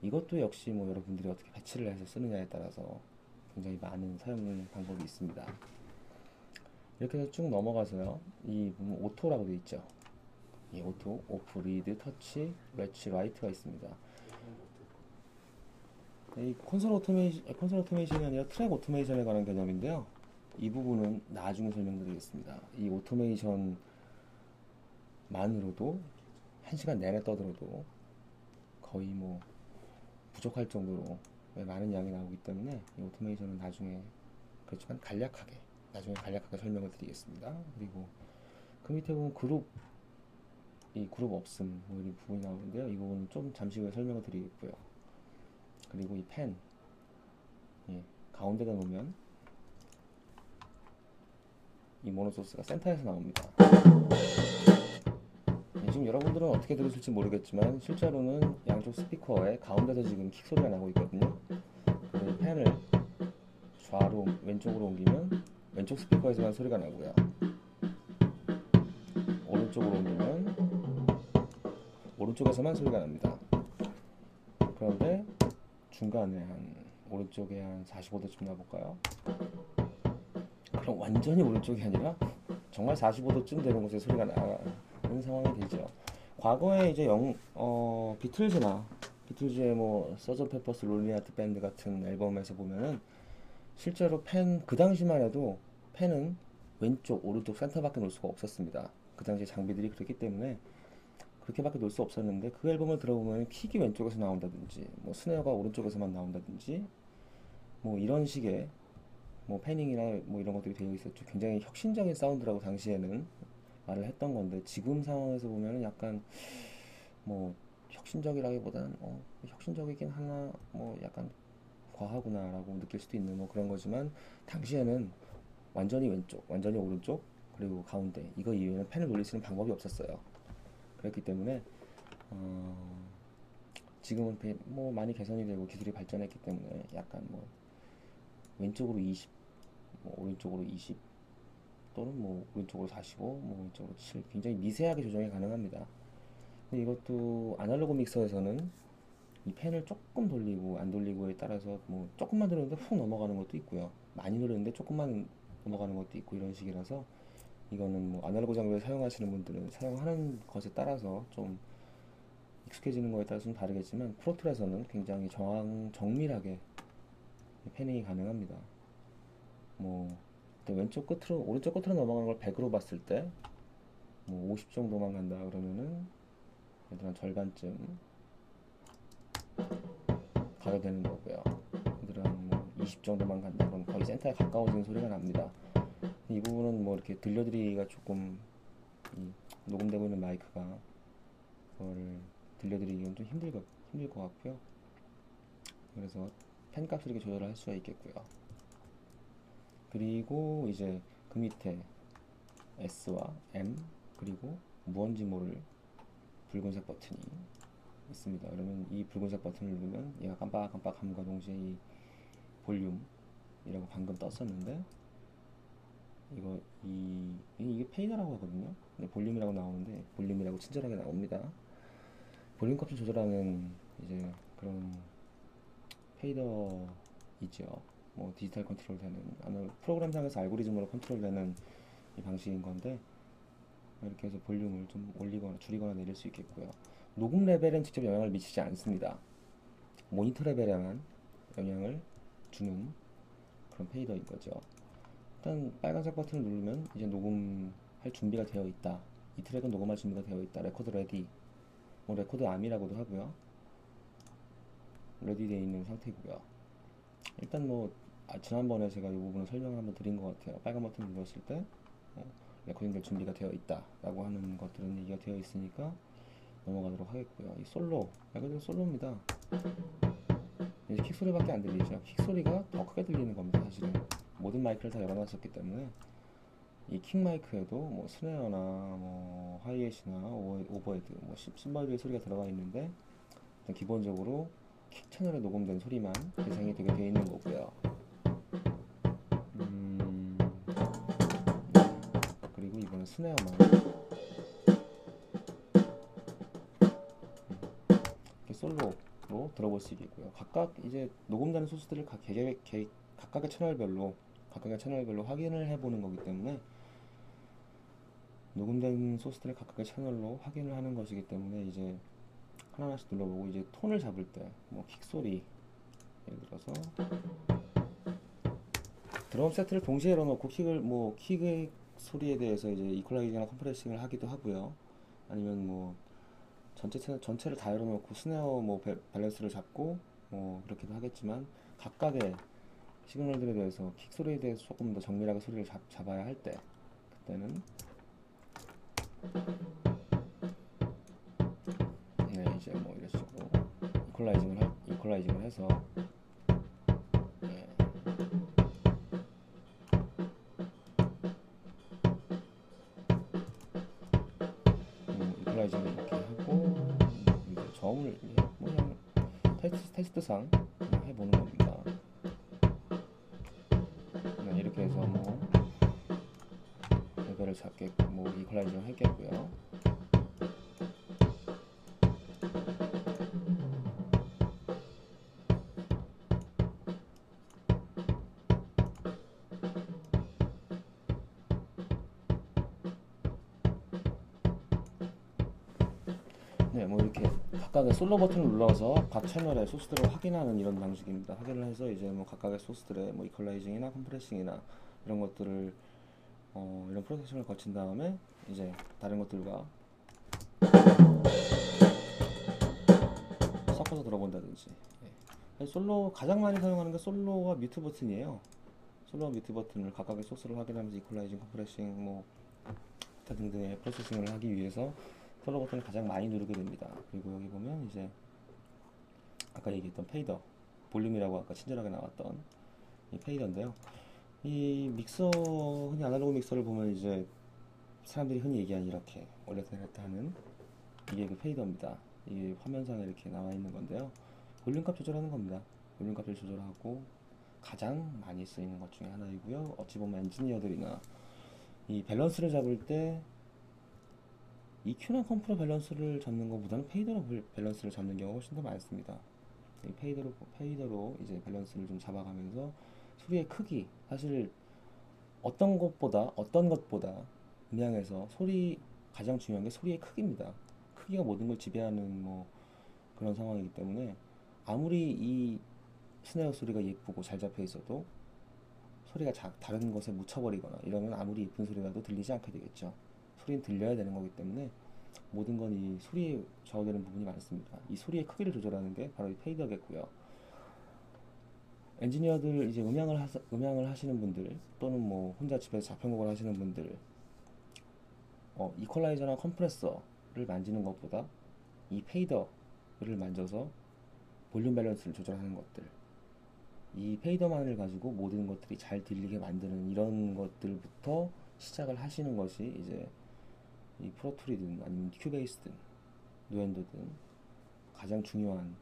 이것도 역시 뭐 여러분들이 어떻게 배치를 해서 쓰느냐에 따라서 굉장히 많은 사용 방법이 있습니다. 이렇게 해서 쭉 넘어가서요. 이 보면 오토라고 되어 있죠. 이 오토, 오프, 리드, 터치, 렛치, 라이트가 있습니다. 이 콘솔 오토메이션이 아니라 트랙 오토메이션에 관한 개념인데요. 이 부분은 나중에 설명드리겠습니다. 이 오토메이션만으로도 1시간 내내 떠들어도 거의 뭐 부족할 정도로 많은 양이 나오기 때문에 이 오토메이션은 나중에, 그렇지만 나중에 간략하게 설명을 드리겠습니다. 그리고 그 밑에 보면 이 그룹 없음 뭐 이 부분이 나오는데요. 이 부분은 좀 잠시 후에 설명을 드리겠고요. 그리고 이 펜, 예, 가운데다 놓으면 이 모노소스가 센터에서 나옵니다. 예, 지금 여러분들은 어떻게 들으실지 모르겠지만 실제로는 양쪽 스피커의 가운데서 지금 킥 소리가 나고 있거든요. 이 펜을 좌로 왼쪽으로 옮기면 왼쪽 스피커에서만 소리가 나고요. 오른쪽으로 옮기면 오른쪽에서만 소리가 납니다. 그런데 중간에 오른쪽에 한 45도쯤 놔볼까요? 그럼 완전히 오른쪽이 아니라 정말 45도쯤 되는 곳에 소리가 나는 상황이 되죠. 과거에 이제 비틀즈의 뭐 서전 페퍼스 롤링 하트 밴드 같은 앨범에서 보면은 실제로 그 당시만 해도 펜은 왼쪽, 오른쪽, 센터밖에 놓을 수가 없었습니다. 그 당시 장비들이 그렇기 때문에 그렇게밖에 놓을 수 없었는데, 그 앨범을 들어보면 킥이 왼쪽에서 나온다든지, 뭐 스네어가 오른쪽에서만 나온다든지, 뭐 이런 식의 뭐 패닝이나 뭐 이런 것들이 되어 있었죠. 굉장히 혁신적인 사운드라고 당시에는 말을 했던 건데, 지금 상황에서 보면은 약간 뭐 혁신적이라기보다는 혁신적이긴 하나 뭐 약간 과하구나라고 느낄 수도 있는 뭐 그런 거지만, 당시에는 완전히 왼쪽, 완전히 오른쪽, 그리고 가운데, 이거 이외에는 펜을 돌릴 수 있는 방법이 없었어요. 그렇기 때문에 지금은 뭐 많이 개선이 되고 기술이 발전했기 때문에 약간 뭐 왼쪽으로 20, 뭐 오른쪽으로 20, 또는 뭐 오른쪽으로 45, 뭐 왼쪽으로 7, 굉장히 미세하게 조정이 가능합니다. 근데 이것도 아날로그 믹서에서는 이 펜을 조금 돌리고 안 돌리고에 따라서 뭐 조금만 돌리는데 훅 넘어가는 것도 있고요. 많이 돌리는데 조금만 넘어가는 것도 있고, 이런 식이라서 이거는 뭐 아날로그 장비를 사용하시는 분들은 사용하는 것에 따라서 좀 익숙해지는 거에 따라서 좀 다르겠지만, 프로툴에서는 굉장히 정밀하게 패닝이 가능합니다. 뭐 왼쪽 끝으로 오른쪽 끝으로 넘어가는 걸 100으로 봤을 때 뭐 50 정도만 간다 그러면은 얘들 한 절반쯤 가게 되는 거고요. 얘들 한20 정도만 간다 그러면 거의 센터에 가까워지는 소리가 납니다. 이 부분은 뭐 이렇게 들려드리기가 조금, 이 녹음되고 있는 마이크가 그거를 들려드리기는 좀 힘들 것 같고요. 그래서 펜 값을 이렇게 조절할 수가 있겠고요. 그리고 이제 그 밑에 S와 M, 그리고 무언지 모를 붉은색 버튼이 있습니다. 그러면 이 붉은색 버튼을 누르면 얘가 깜빡깜빡함과 동시에 이 볼륨이라고 방금 떴었는데, 이게 페이더라고 하거든요. 근데 볼륨이라고 나오는데 볼륨이라고 친절하게 나옵니다. 볼륨 값을 조절하는 이제 그런 페이더이죠. 뭐 디지털 컨트롤 되는, 프로그램상에서 알고리즘으로 컨트롤되는 이 방식인 건데, 이렇게 해서 볼륨을 좀 올리거나 줄이거나 내릴 수 있겠고요. 녹음 레벨엔 직접 영향을 미치지 않습니다. 모니터 레벨에만 영향을 주는 그런 페이더인 거죠. 일단 빨간색 버튼을 누르면 이제 녹음할 준비가 되어 있다, 이 트랙은 녹음할 준비가 되어 있다, 레코드 레디, 뭐 레코드 암이라고도 하고요. 레디 되어 있는 상태고요. 일단 뭐 지난번에 제가 이 부분을 설명을 한번 드린 것 같아요. 빨간 버튼을 눌렀을 때 레코딩 될 준비가 되어 있다 라고 하는 것들은 얘기가 되어 있으니까 넘어가도록 하겠고요. 이 솔로, 말 그대로 솔로입니다. 이제 킥 소리밖에 안 들리죠. 킥 소리가 더 크게 들리는 겁니다. 사실은 모든 마이크를 다 열어놨었기 때문에 이 킥 마이크에도 뭐 스네어나 뭐 하이햇이나 오버헤드, 뭐 심벌의 소리가 들어가 있는데 일단 기본적으로 킥 채널에 녹음된 소리만 예상이 되게 되어 있는 거고요. 그리고 이번엔 스네어만 이렇게 솔로로 들어볼 수 있고요. 각각 이제 녹음되는 소스들을 각각의 채널별로 확인을 해보는 거기 때문에 녹음된 소스들을 각각의 채널로 확인을 하는 것이기 때문에 이제 하나하나씩 눌러보고 이제 톤을 잡을 때 뭐 킥소리 예를 들어서 드럼 세트를 동시에 열어놓고 킥의 소리에 대해서 이제 이퀄라이징이나 컴프레싱을 하기도 하고요. 아니면 뭐 전체를 다 열어놓고 스네어 뭐 밸런스를 잡고 뭐 그렇게도 하겠지만 각각의 시그널들에 대해서 킥 소리에 대해서 조금 더 정밀하게 소리를 잡아야 할 때 그때는 네 이제 뭐 이런 식으로 이퀄라이징을 해서 네, 이퀄라이징을 이렇게 하고 이제 저음을 뭐 그냥 테스트상 그냥 해보는 겁니다. 네, 이렇게 해서 뭐 레벨을 잡겠고 뭐 이퀄라이징을 하겠고요. 네, 뭐 이렇게 각각의 솔로 버튼을 눌러서 각 채널의 소스들을 확인하는 이런 방식입니다. 확인을 해서 이제 뭐 각각의 소스들의 뭐 이퀄라이징이나 컴프레싱이나 이런 것들을 이런 프로세싱을 거친 다음에 이제 다른 것들과 섞어서 들어본다든지. 솔로 가장 많이 사용하는 게 솔로와 뮤트 버튼이에요. 솔로와 뮤트 버튼을 각각의 소스를 확인하면서 이퀄라이징, 컴프레싱, 뭐 등등의 프로세싱을 하기 위해서 솔로 버튼을 가장 많이 누르게 됩니다. 그리고 여기 보면 이제 아까 얘기했던 페이더, 볼륨이라고 아까 친절하게 나왔던 이 페이더인데요. 이 믹서, 흔히 아날로그 믹서를 보면 이제 사람들이 흔히 얘기하는 이렇게 올렸다 내렸다 하는 이게 그 페이더입니다. 이게 화면상에 이렇게 나와 있는 건데요. 볼륨값 조절하는 겁니다. 볼륨값을 조절하고 가장 많이 쓰이는 것 중에 하나이고요. 어찌 보면 엔지니어들이나 이 밸런스를 잡을 때 EQ나 컴프로 밸런스를 잡는 것보다는 페이더로 밸런스를 잡는 경우가 훨씬 더 많습니다. 이 페이더로 이제 밸런스를 좀 잡아가면서 소리의 크기, 사실 어떤 것보다 음향에서 가장 중요한 게 소리의 크기입니다. 크기가 모든 걸 지배하는 뭐 그런 상황이기 때문에 아무리 이 스네어 소리가 예쁘고 잘 잡혀 있어도 소리가 다른 것에 묻혀버리거나 이러면 아무리 예쁜 소리라도 들리지 않게 되겠죠. 소리는 들려야 되는 거기 때문에 모든 건 이 소리에 좌우되는 부분이 많습니다. 이 소리의 크기를 조절하는 게 바로 이 페이더겠고요. 엔지니어들 이제 음향을 하시는 분들 또는 뭐 혼자 집에서 자편곡을 하시는 분들 이퀄라이저나 컴프레서를 만지는 것보다 이 페이더를 만져서 볼륨 밸런스를 조절하는 것들, 이 페이더만을 가지고 모든 것들이 잘 들리게 만드는 이런 것들부터 시작을 하시는 것이 이제 이 프로툴이든 아니면 큐베이스든 누엔도든 가장 중요한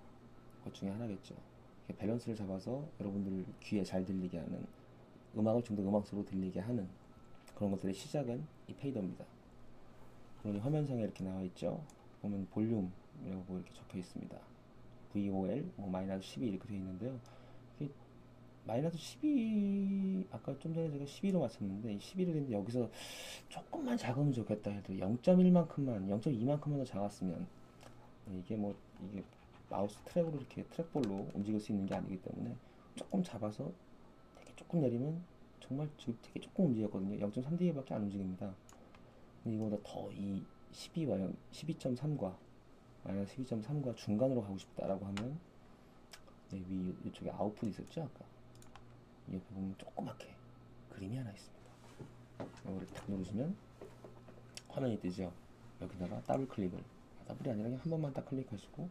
것 중에 하나겠죠. 밸런스를 잡아서 여러분들 귀에 잘 들리게 하는, 음악을 좀 더 음악적으로 들리게 하는 그런 것들의 시작은 이 페이더입니다. 그러니 화면상에 이렇게 나와 있죠. 보면 볼륨이라고 이렇게 적혀 있습니다. VOL 뭐 마이너스 12 이렇게 되어 있는데요. 마이너스 12 아까 좀 전에 제가 12로 맞췄는데 12로 됐는데 여기서 조금만 작으면 좋겠다 해도 0.1만큼만 더 작았으면 이게 마우스 트랙으로 이렇게 트랙볼로 움직일 수 있는 게 아니기 때문에 조금 잡아서 되게 조금 내리면 정말 지금 되게 조금 움직였거든요. 0.3dB밖에 안 움직입니다. 근데 이거보다 더 이 12와 12.3과 마이너스 12.3과 중간으로 가고 싶다라고 하면 이쪽에 아웃풋 있었죠 아까 이 옆에 보면 조그맣게 그림이 하나 있습니다. 이거를 탁 누르시면 화면이 뜨죠. 여기다가 더블 클릭을 더블이 아니라 그냥 한 번만 딱 클릭하시고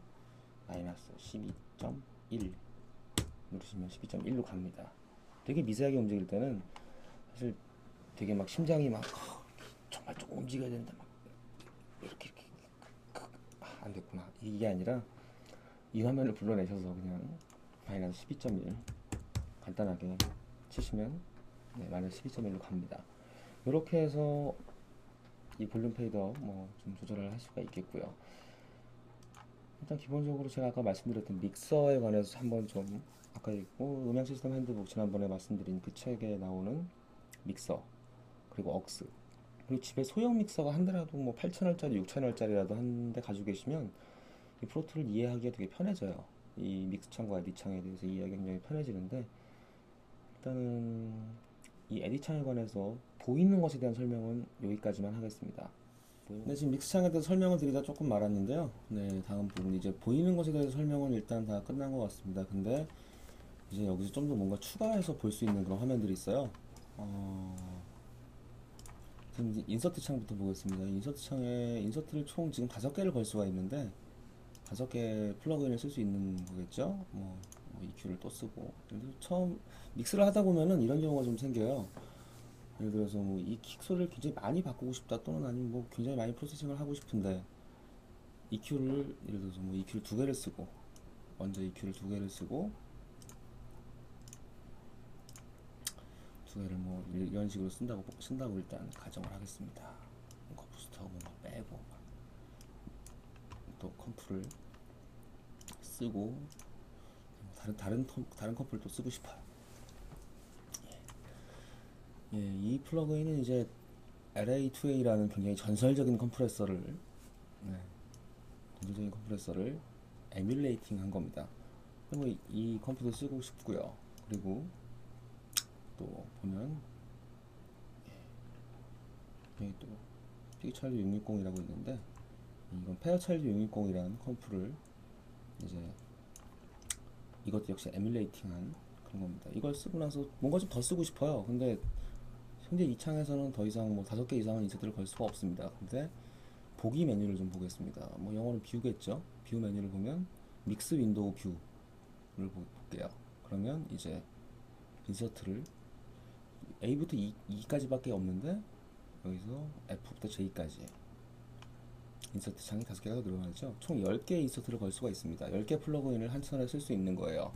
마이너스 12.1 누르시면 12.1로 갑니다. 되게 미세하게 움직일 때는 사실 되게 막 심장이 막 정말 조금 움직여야 되는데 막 이렇게 안 됐구나. 이게 아니라 이 화면을 불러내셔서 그냥 마이너스 12.1 간단하게 치시면 네, 마이너스 12.1로 갑니다. 이렇게 해서 이 볼륨 페이더 뭐 좀 조절을 할 수가 있겠고요. 일단 기본적으로 제가 아까 말씀드렸던 믹서에 관해서 한번 좀 아까 있고 음향 시스템 핸드북 지난번에 말씀드린 그 책에 나오는 믹서 그리고 억스 그리고 집에 소형 믹서가 한 대라도 뭐 8,000원짜리 6,000원짜리라도 한 대 가지고 계시면 이 프로툴을 이해하기가 되게 편해져요. 이 믹스 창과 에디 창에 대해서 이해하기 굉장히 편해지는데 일단은 이 에디 창에 관해서 보이는 것에 대한 설명은 여기까지만 하겠습니다. 네, 지금 믹스 창에 대해서 설명을 드리다 조금 말았는데요. 네, 다음 부분 이제 보이는 것에 대해서 설명은 일단 다 끝난 것 같습니다. 근데 이제 여기서 좀 더 뭔가 추가해서 볼 수 있는 그런 화면들이 있어요. 지금 이제 인서트 창부터 보겠습니다. 인서트 창에 인서트를 총 지금 5개를 걸 수가 있는데 5개 플러그인을 쓸 수 있는 거겠죠. 뭐 EQ를 또 쓰고 처음 믹스를 하다 보면은 이런 경우가 좀 생겨요. 예를 들어서 뭐 이 킥 소리를 굉장히 많이 바꾸고 싶다 또는 아니면 뭐 굉장히 많이 프로세싱을 하고 싶은데 EQ를 예를 들어서 뭐 EQ를 2개를 쓰고 먼저 EQ를 2개를 쓰고 2개를 뭐 이런 식으로 쓴다고 일단 가정을 하겠습니다. 컴포스터하고 뭔가 빼고 또 컴프를 쓰고 다른 컴프를 또 쓰고 싶어요. 예, 이 플러그인은 이제 LA2A라는 굉장히 전설적인 컴프레서를 네, 전설적인 컴프레서를 에뮬레이팅 한 겁니다. 이 컴프도 쓰고 싶고요. 그리고 또 보면 여기 또 피그차일드 660이라고 있는데 이건 페어차일드 660이라는 컴프를 이제 이것도 역시 에뮬레이팅한 그런 겁니다. 이걸 쓰고 나서 뭔가 좀 더 쓰고 싶어요. 근데 현재 이 창에서는 더 이상 뭐 5개 이상은 인서트를 걸 수가 없습니다. 근데 보기 메뉴를 좀 보겠습니다. 뭐 영어는 뷰겠죠. 뷰 메뉴를 보면 믹스 윈도우 뷰를 볼게요. 그러면 이제 인서트를 A부터 E까지밖에 없는데 여기서 F부터 J까지 인서트 창이 5개가 들어가죠. 총 10개의 인서트를 걸 수가 있습니다. 10개 플러그인을 한 차례 쓸 수 있는 거예요.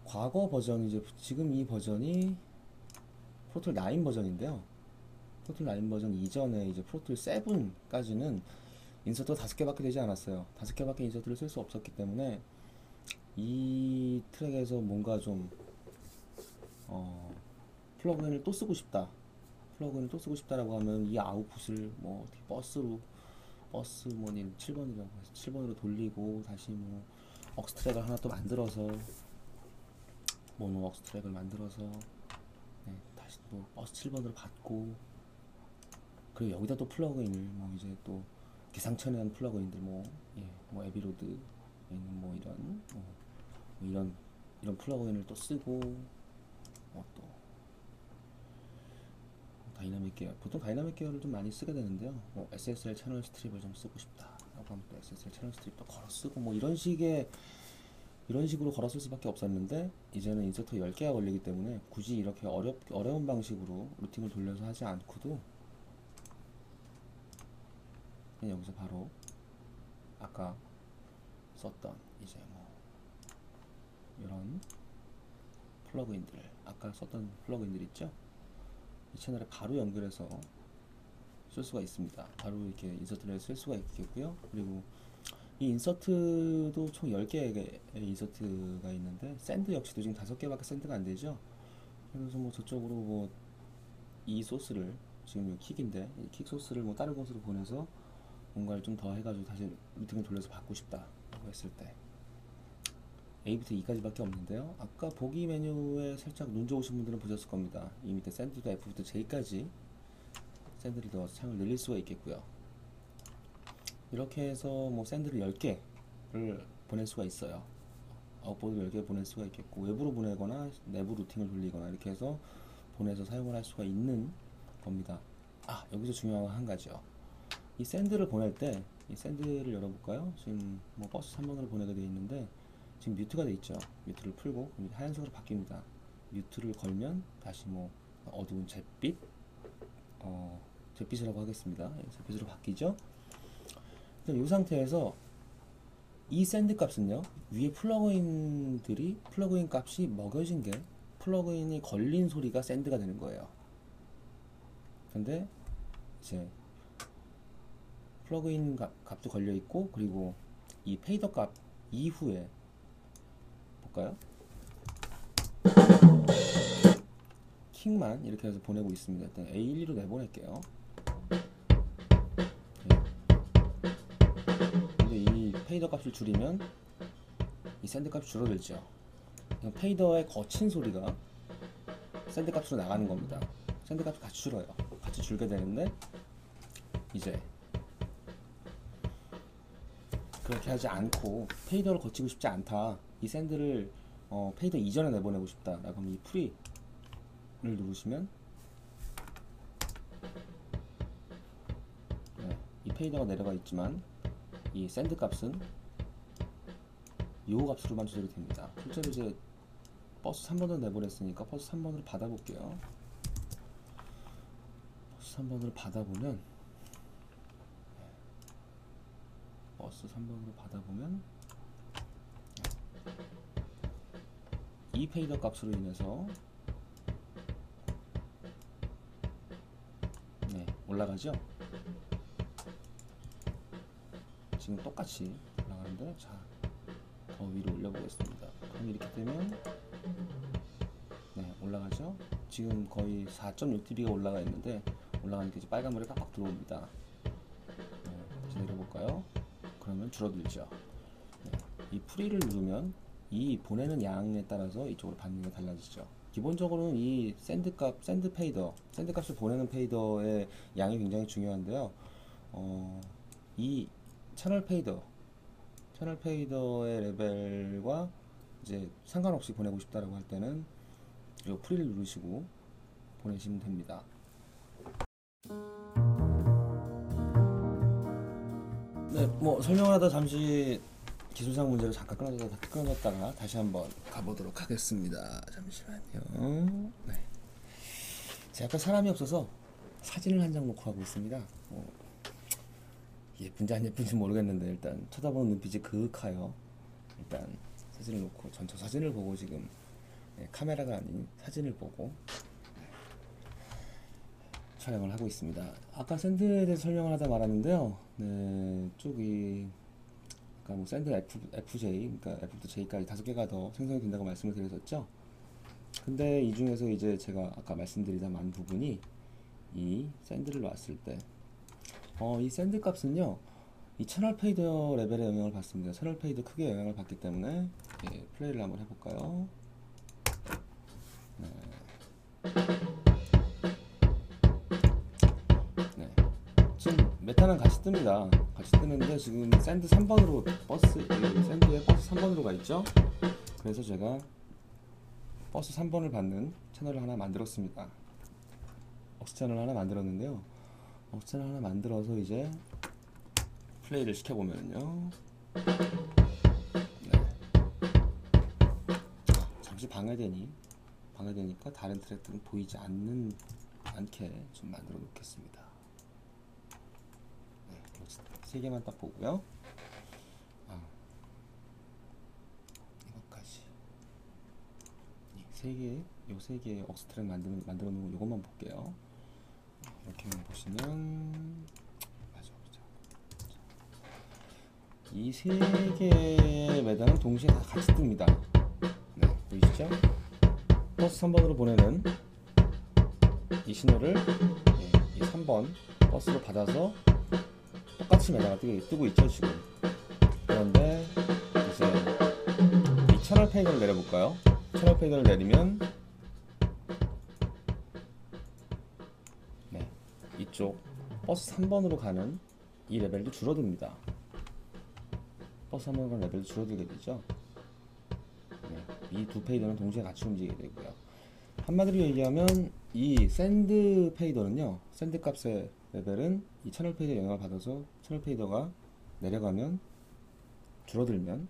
과거 버전 이제 지금 이 버전이 프로툴 9 버전인데요. 프로툴 9 버전 이전에 이제 프로툴 7까지는 인서트가 5개밖에 되지 않았어요. 5개밖에 인서트를 쓸 수 없었기 때문에 이 트랙에서 뭔가 좀 플러그인을 또 쓰고 싶다. 플러그인을 또 쓰고 싶다라고 하면 이 아웃풋을 뭐 어떻게 버스 뭐니 7번이라고 해서 7번으로 돌리고 다시 뭐 억스 트랙을 하나 또 만들어서 모노 억스 트랙을 만들어서 네, 다시 또 버스 7번으로 받고 그리고 여기다 또 플러그인을 뭐 이제 또 기상천외한 플러그인들 뭐, 예, 뭐 에비로드 뭐 이런 이런 플러그인을 또 쓰고 또 다이나믹 계열 보통 다이나믹 계열을 좀 많이 쓰게 되는데요. 뭐 SSL 채널 스트립을 좀 쓰고 싶다라고 하면 또 SSL 채널 스트립도 걸어 쓰고 뭐 이런 식으로 걸어 쓸 수밖에 없었는데 이제는 인서트 10개가 걸리기 때문에 굳이 이렇게 어려운 방식으로 루팅을 돌려서 하지 않고도 그냥 여기서 바로 아까 썼던 이제 뭐 이런 플러그인들 아까 썼던 플러그인들 있죠? 이 채널에 바로 연결해서 쓸 수가 있습니다. 바로 이렇게 인서트를 쓸 수가 있겠고요. 그리고 이 인서트도 총 10개의 인서트가 있는데 샌드 역시도 지금 5개밖에 샌드가 안 되죠. 그래서 뭐 저쪽으로 뭐 이 소스를 지금 이 킥인데 이 킥 소스를 뭐 다른 곳으로 보내서 뭔가를 좀 더 해가지고 다시 루팅을 돌려서 받고 싶다라고 했을 때 A부터 E까지밖에 없는데요. 아까 보기 메뉴에 살짝 눈 좋으신 분들은 보셨을 겁니다. 이 밑에 샌드도 F부터 J까지 샌드를 넣어서 창을 늘릴 수가 있겠고요. 이렇게 해서 뭐 샌드를 10개를 보낼 수가 있어요. 아웃보드를 10개 보낼 수가 있겠고 외부로 보내거나 내부 루팅을 돌리거나 이렇게 해서 보내서 사용을 할 수가 있는 겁니다. 여기서 중요한 거 한 가지요. 이 샌드를 보낼 때 이 샌드를 열어볼까요? 지금 뭐 버스 3번으로 보내게 되어 있는데 지금 뮤트가 되어 있죠. 뮤트를 풀고 하얀색으로 바뀝니다. 뮤트를 걸면 다시 뭐 어두운 잿빛, 잿빛이라고 하겠습니다. 잿빛으로 바뀌죠. 이 상태에서 이 샌드 값은요, 위에 플러그인 값이 먹여진 게 플러그인이 걸린 소리가 샌드가 되는 거예요. 근데 이제 플러그인 값도 걸려 있고, 그리고 이 페이더 값 이후에 볼까요? 킹만 이렇게 해서 보내고 있습니다. 일단 A12로 내보낼게요. 근데 이 페이더 값을 줄이면 이 샌드 값이 줄어들죠. 페이더의 거친 소리가 샌드 값으로 나가는 겁니다. 샌드 값이 같이 줄어요. 같이 줄게 되는데 이제 그렇게 하지 않고 페이더를 거치고 싶지 않다. 이 샌드를 페이더 이전에 내보내고 싶다. 라고 하면 이 프리를 누르시면 이 페이더가 내려가 있지만 이 샌드 값은 이 값으로만 조절이 됩니다. 실제로 이제 버스 3번으로 내보냈으니까 버스 3번으로 받아볼게요. 버스 3번으로 받아보면 이 페이더 값으로 인해서 올라가죠. 지금 똑같이 올라가는데, 자, 더 위로 올려보겠습니다. 그럼 이렇게 되면 올라가죠. 지금 거의 4.6dB가 올라가 있는데 올라가니까 이제 빨간불이 빡빡 들어옵니다. 다시 내려볼까요? 그러면 줄어들죠. 이 프리를 누르면 이 보내는 양에 따라서 이쪽으로 받는 게 달라지죠. 기본적으로는 이 샌드 값을 보내는 페이더의 양이 굉장히 중요한데요. 이 채널 페이더의 레벨과 이제 상관없이 보내고 싶다라고 할 때는 이 프리를 누르시고 보내시면 됩니다. 네, 뭐 설명을 하다 잠시 기술상 문제로 잠깐 끊어졌다가 다시 한번 가보도록 하겠습니다. 잠시만요. 네. 제가 아까 사람이 없어서 사진을 한 장 놓고 하고 있습니다. 예쁜지 안 예쁜지 모르겠는데 일단 쳐다보는 눈빛이 그윽하여 일단 사진을 놓고 전체 사진을 보고 지금 카메라가 아닌 사진을 보고 촬영을 하고 있습니다. 아까 샌드에 대해서 설명을 하다 말았는데요. 쪽이 그러니까 뭐 샌드 FJ, 그러니까 F부터 J까지 5개가 더 생성이 된다고 말씀을 드렸었죠. 근데 이 중에서 이제 제가 아까 말씀드리다 만 부분이 이 샌드를 놨을 때, 이 샌드 값은요, 이 채널 페이더 레벨에 영향을 받습니다. 채널 페이더 크게 영향을 받기 때문에 플레이를 한번 해볼까요? 지금 메타는 같이 뜹니다. 같이 뜨는데 지금 샌드 3번으로 샌드에 버스 3번으로 가 있죠. 그래서 제가 버스 3번을 받는 채널을 하나 만들었습니다. 억스 채널 하나 만들었는데요. 억스 채널 하나 만들어서 이제 플레이를 시켜보면요. 잠시 방해되니까 다른 트랙들은 보이지 않게 좀 만들어 놓겠습니다. 3개만 딱 보고요. 이것까지. 요 3개의 억스 트랙 만들어 놓은 거 이것만 볼게요. 이렇게만 보시면 이 3개의 매단은 동시에 다 같이 뜹니다. 보이시죠? 버스 3번으로 보내는 이 신호를 이 3번 버스로 받아서 똑같이 매다가 뜨고 있죠 지금. 그런데 이제 이 채널 페이더를 내려볼까요? 채널 페이더를 내리면 이쪽 버스 3번으로 가는 이 레벨도 줄어듭니다. 버스 3번으로 가는 레벨도 줄어들게 되죠. 이 두 페이더는 동시에 같이 움직이게 되고요. 한마디로 얘기하면 이 샌드 페이더는요, 샌드 값의 레벨은 이 채널 페이더 영향을 받아서 채널 페이더가 내려가면 줄어들면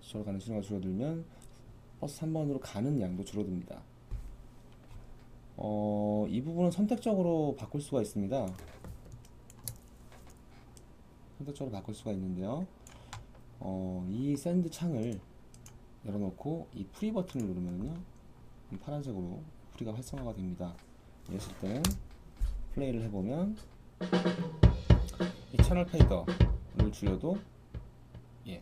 저로 가는 신호가 줄어들면 버스 3번으로 가는 양도 줄어듭니다. 이 부분은 선택적으로 바꿀 수가 있습니다. 선택적으로 바꿀 수가 있는데요. 이 샌드 창을 열어놓고 이 프리 버튼을 누르면요, 파란색으로 프리가 활성화가 됩니다. 이랬을 때는 플레이를 해보면 이 채널 페이더를 줄여도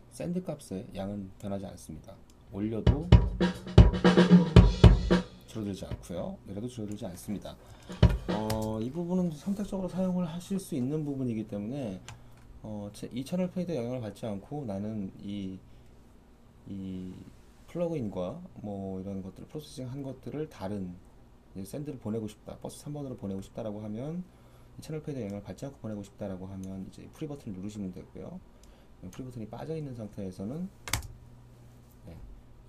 샌드 값의 양은 변하지 않습니다. 올려도 줄어들지 않고요, 내려도 줄어들지 않습니다. 이 부분은 선택적으로 사용을 하실 수 있는 부분이기 때문에 이 채널 페이드에 영향을 받지 않고 나는 이 플러그인과 뭐 이런 것들을 프로세싱 한 것들을 다른 샌드를 보내고 싶다, 버스 3번으로 보내고 싶다라고 하면, 이 채널 페이드에 영향을 받지 않고 보내고 싶다라고 하면 이제 프리 버튼을 누르시면 되고요. 프리 버튼이 빠져 있는 상태에서는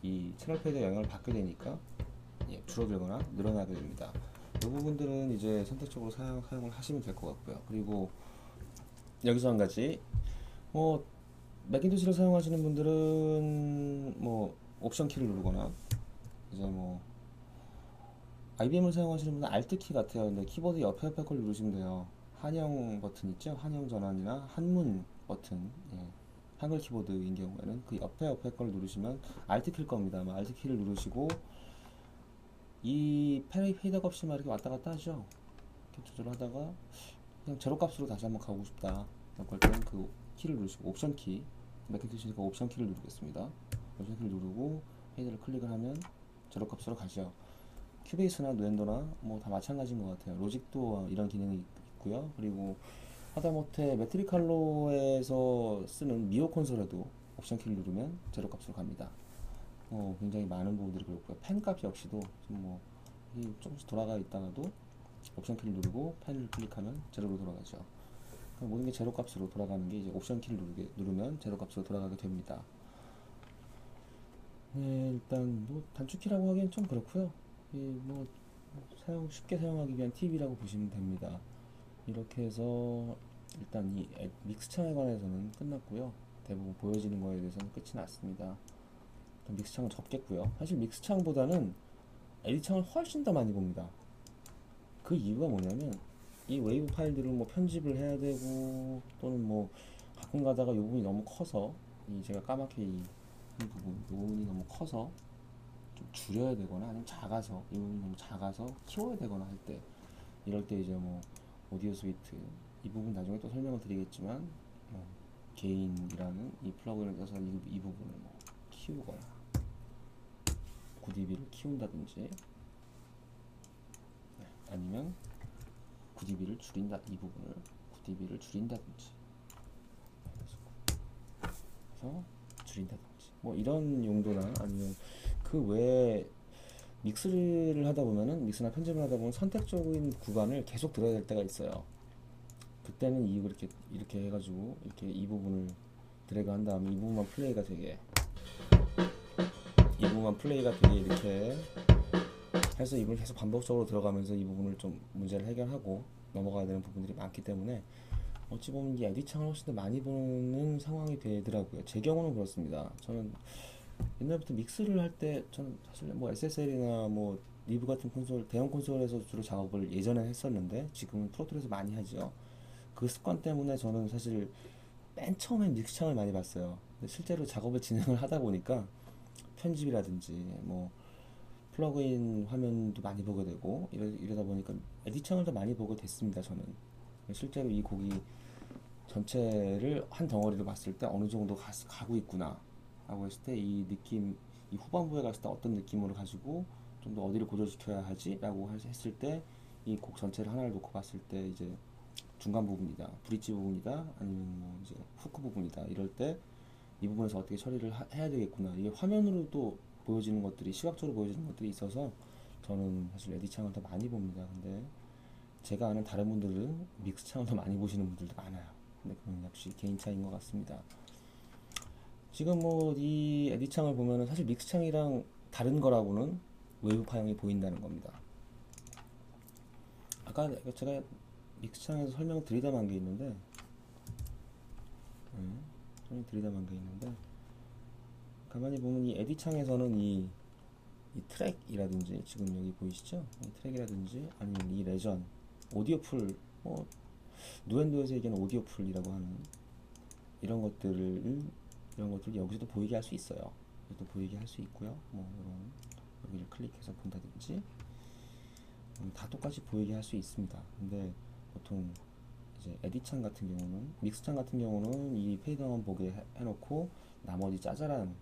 이 채널 페이드에 영향을 받게 되니까 줄어들거나 늘어나게 됩니다. 이 부분들은 이제 선택적으로 사용을 하시면 될 것 같고요. 그리고 여기서 한 가지, 맥킨토시를 사용하시는 분들은 옵션 키를 누르거나, 이제 IBM을 사용하시는 분은 Alt 키 같아요. 근데 키보드 옆에 걸 누르시면 돼요. 한영 버튼 있죠? 한영 전환이나 한문 버튼, 한글 키보드인 경우에는 그 옆에 걸 누르시면 Alt 키일 겁니다. Alt 키를 누르시고 이 페이더 값이 막 이렇게 왔다 갔다 하죠. 이렇게 조절하다가 그냥 제로 값으로 다시 한번 가고 싶다, 그럴 때는 그 키를 누르시고 옵션 키, 맥킨토시니까 옵션 키를 누르겠습니다. 옵션 키를 누르고 페이더를 클릭을 하면 제로 값으로 가죠. 큐베이스나 누엔도나 다 마찬가지인 것 같아요. 로직도 이런 기능이 있고요. 그리고 하다못해 메트리칼로에서 쓰는 미오 콘솔에도 옵션 키를 누르면 제로 값으로 갑니다. 굉장히 많은 부분들이 그렇고요. 펜 값 역시도 조금씩 돌아가 있다가도 옵션 키를 누르고 펜을 클릭하면 제로로 돌아가죠. 모든 게 제로 값으로 돌아가는 게 이제 옵션 키를 누르면 제로 값으로 돌아가게 됩니다. 일단 단축키라고 하기엔 좀 그렇고요. 쉽게 사용하기 위한 팁이라고 보시면 됩니다. 이렇게 해서 일단 이 믹스 창에 관해서는 끝났고요. 대부분 보여지는 거에 대해서는 끝이 났습니다. 믹스 창은 접겠고요. 사실 믹스 창보다는 에디 창을 훨씬 더 많이 봅니다. 그 이유가 뭐냐면 이 웨이브 파일들을 편집을 해야 되고, 또는 가끔 가다가 이 부분이 너무 커서, 제가 까맣게 이 부분이 너무 커서 좀 줄여야 되거나, 아니면 작아서 이 부분이 너무 작아서 키워야 되거나 할 때, 이럴 때 이제 오디오 스위트, 이 부분 나중에 또 설명을 드리겠지만 게인이라는 이 플러그인을 써서 이 부분을 키우거나 9dB를 키운다든지, 아니면 9dB를 줄인다, 이 부분을 9dB를 줄인다든지, 그래서 줄인다든지 이런 용도나, 아니면 그 외에 믹스를 하다 보면은, 믹스나 편집을 하다 보면 선택적인 구간을 계속 들어야 될 때가 있어요. 그때는 이렇게 해가지고 이렇게 이 부분을 드래그 한 다음에 이 부분만 플레이가 되게 이렇게 해서 이 부분을 계속 반복적으로 들어가면서 이 부분을 좀 문제를 해결하고 넘어가야 되는 부분들이 많기 때문에 어찌 보면 이 에디 창을 훨씬 더 많이 보는 상황이 되더라고요. 제 경우는 그렇습니다. 저는 옛날부터 믹스를 할 때, 저는 사실 SSL이나 리브 같은 대형 콘솔에서 주로 작업을 예전에 했었는데, 지금은 프로툴에서 많이 하죠. 그 습관 때문에 저는 사실 맨 처음엔 믹스 창을 많이 봤어요. 근데 실제로 작업을 진행을 하다 보니까 편집이라든지 플러그인 화면도 많이 보게 되고, 이러다 보니까 에디 창을 더 많이 보게 됐습니다. 저는 실제로 이 곡이 전체를 한 덩어리로 봤을 때 어느 정도 가고 있구나 라고 했을 때, 이 느낌, 이 후반부에 갔을 때 어떤 느낌으로 가지고 좀 더 어디를 고조시켜야 하지 라고 했을 때, 이 곡 전체를 하나를 놓고 봤을 때 이제 중간 부분이다, 브릿지 부분이다, 아니면 이제 후크 부분이다, 이럴 때 이 부분에서 어떻게 처리를 해야 되겠구나, 이게 화면으로도 보여지는 것들이, 시각적으로 보여지는 것들이 있어서 저는 사실 에디 창을 더 많이 봅니다. 근데 제가 아는 다른 분들은 믹스 창을 더 많이 보시는 분들도 많아요. 근데 그건 역시 개인 차이인 것 같습니다. 지금 이 에디 창을 보면은 사실 믹스 창이랑 다른 거라고는 웨이브 파형이 보인다는 겁니다. 아까 제가 믹스 창에서 설명드리다 만 게 있는데, 좀 들이다만 게 있는데, 가만히 보면 이 에디 창에서는 이 트랙이라든지, 지금 여기 보이시죠? 이 트랙이라든지 아니면 이 레전, 오디오 풀, 누엔도에서 얘기하는 오디오 풀이라고 하는 이런 것들 여기서도 보이게 할 수 있어요. 여기도 보이게 할 수 있고요. 뭐 이런 여기를 클릭해서 본다든지 다 똑같이 보이게 할 수 있습니다. 근데 보통 이제 에디창 같은 경우는, 믹스창 같은 경우는 이 페이드만 보게 해놓고 나머지 짜잘한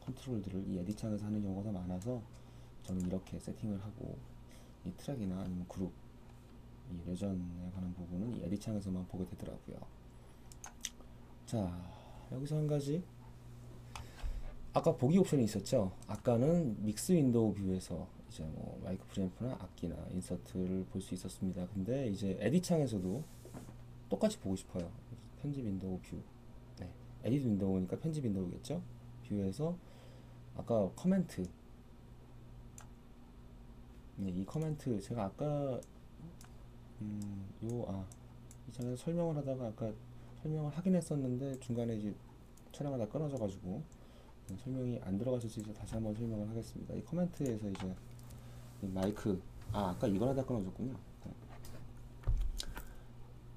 컨트롤들을 이 에디창에서 하는 경우가 더 많아서 저는 이렇게 세팅을 하고, 이 트랙이나 아니면 그룹, 이 레전에 관한 부분은 이 에디창에서만 보게 되더라고요. 자, 여기서 한 가지, 아까 보기 옵션이 있었죠. 아까는 믹스 윈도우 뷰에서 이제 뭐 마이크 프리앰프나 악기나 인서트를 볼 수 있었습니다. 근데 이제 에디 창에서도 똑같이 보고 싶어요. 편집 윈도우 뷰, 네, 에디트 윈도우니까 편집 윈도우겠죠. 뷰에서 아까 커멘트, 네, 이 커멘트 제가 아까 이 장에서 설명을 하다가 아까 설명을 하긴 했었는데 중간에 이제 촬영하다 끊어져가지고 설명이 안 들어갔을 수 있어서 다시 한번 설명을 하겠습니다. 이 커멘트에서 이제 이 마이크, 아까 이걸 하다 끊어졌군요.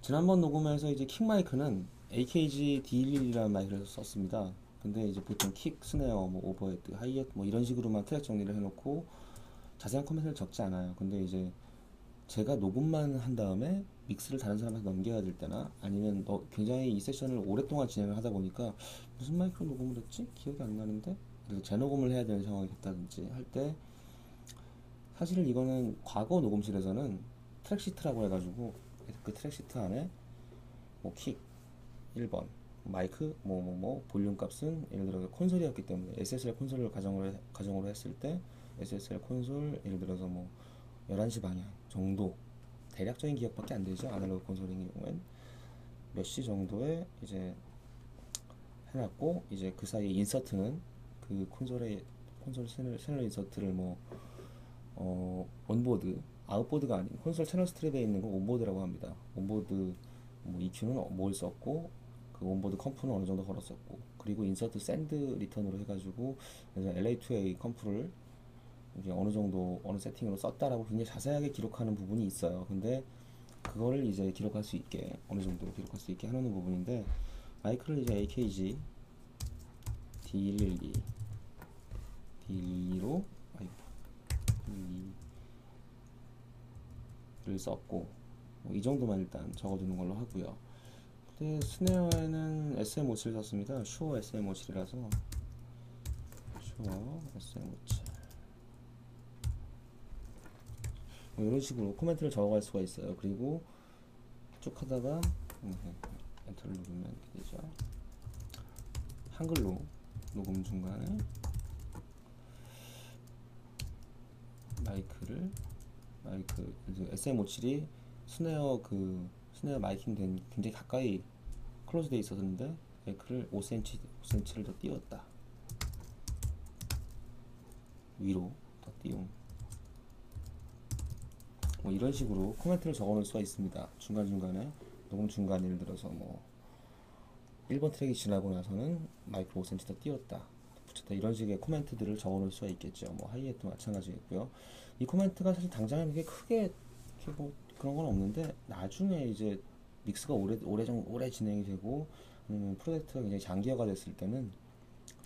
지난번 녹음에서 이제 킥 마이크는 AKG D11이라는 마이크를 썼습니다. 근데 이제 보통 킥, 스네어, 뭐 오버헤드, 하이햇 뭐 이런 식으로만 트랙 정리를 해놓고 자세한 코멘트를 적지 않아요. 근데 이제 제가 녹음만 한 다음에 믹스를 다른 사람한테 넘겨야 될 때나 아니면 굉장히 이 세션을 오랫동안 진행을 하다 보니까 무슨 마이크로 녹음을 했지? 기억이 안 나는데? 그래서 재녹음을 해야 되는 상황이 됐다든지 할 때, 사실 이거는 과거 녹음실에서는 트랙 시트라고 해가지고 그 트랙 시트 안에 뭐 킥 1번, 마이크 볼륨 값은 예를 들어서 콘솔이었기 때문에 SSL 콘솔을 가정으로 했을 때 SSL 콘솔 예를 들어서 뭐 11시 방향 정도, 대략적인 기억밖에 안 되죠. 아날로그 콘솔인 경우엔 몇 시 정도에 이제 해놨고, 이제 그 사이에 인서트는 그 콘솔 채널 인서트를 온보드, 아웃보드가 아닌 콘솔 채널 스트랩에 있는 거 온보드라고 합니다. 온보드 뭐 EQ는 뭘 썼고, 그 온보드 컴프는 어느 정도 걸었었고, 그리고 인서트 샌드 리턴으로 해가지고 LA2A 컴프를 이제 어느 정도 어느 세팅으로 썼다라고 굉장히 자세하게 기록하는 부분이 있어요. 근데 그거를 이제 기록할 수 있게, 어느 정도 기록할 수 있게 해놓는 부분인데, 마이크를 이제 AKG D12로 D12를 썼고, 이 정도만 일단 적어두는 걸로 하고요. 근데 스네어에는 SM57 썼습니다. 슈어 SM57이라서 슈어 SM57 이런 식으로 코멘트를 적어갈 수가 있어요. 그리고 쭉 하다가 엔터를 누르면 이렇게 되죠. 한글로 녹음 중간에 마이크 SM57이 스네어 마이킹 된 굉장히 가까이 클로즈 돼 있었는데 마이크를 5cm를 더 띄웠다, 위로 더 띄움, 뭐 이런 식으로 코멘트를 적어 놓을 수가 있습니다. 중간중간에 녹음 중간, 예를 들어서 뭐 1번 트랙이 지나고 나서는 마이크 5cm 더 띄웠다, 붙였다, 이런 식의 코멘트들을 적어 놓을 수가 있겠죠. 뭐 하이햇도 마찬가지겠고요. 이 코멘트가 사실 당장에 이게 크게 뭐 그런 건 없는데, 나중에 이제 믹스가 오래 진행이 되고 프로젝트가 굉장히 장기화가 됐을 때는,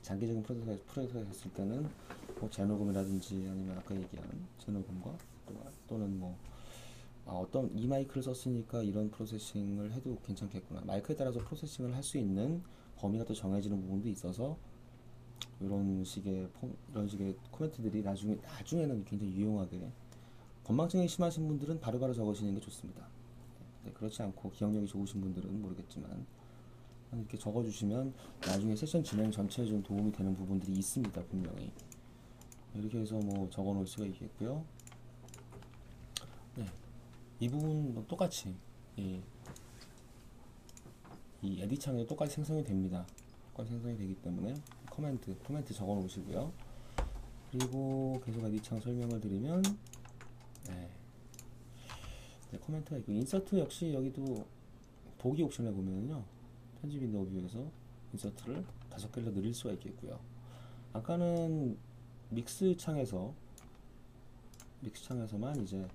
장기적인 프로젝트가 됐을 때는 뭐 재녹음이라든지 아니면 아까 얘기한 재녹음과 또는 뭐 어떤 이 마이크를 썼으니까 이런 프로세싱을 해도 괜찮겠구나, 마이크에 따라서 프로세싱을 할 수 있는 범위가 또 정해지는 부분도 있어서 이런 식의 코멘트들이 나중에는 굉장히 유용하게, 건망증이 심하신 분들은 바로바로 적으시는 게 좋습니다. 네, 그렇지 않고 기억력이 좋으신 분들은 모르겠지만 이렇게 적어주시면 나중에 세션 진행 전체에 좀 도움이 되는 부분들이 있습니다. 분명히 이렇게 해서 뭐 적어 놓을 수가 있겠고요. 네, 이 부분 똑같이 이 에디 창에 똑같이 생성이 됩니다. 똑같이 생성이 되기 때문에 코멘트 적어 놓으시고요. 그리고 계속 에디 창 설명을 드리면, 네, 코멘트가 있고, 인서트 역시 여기도 보기 옵션에 보면은요, 편집 윈도우 뷰에서 인서트를 5개를 늘릴 수가 있겠고요. 아까는 믹스 창에서만 이제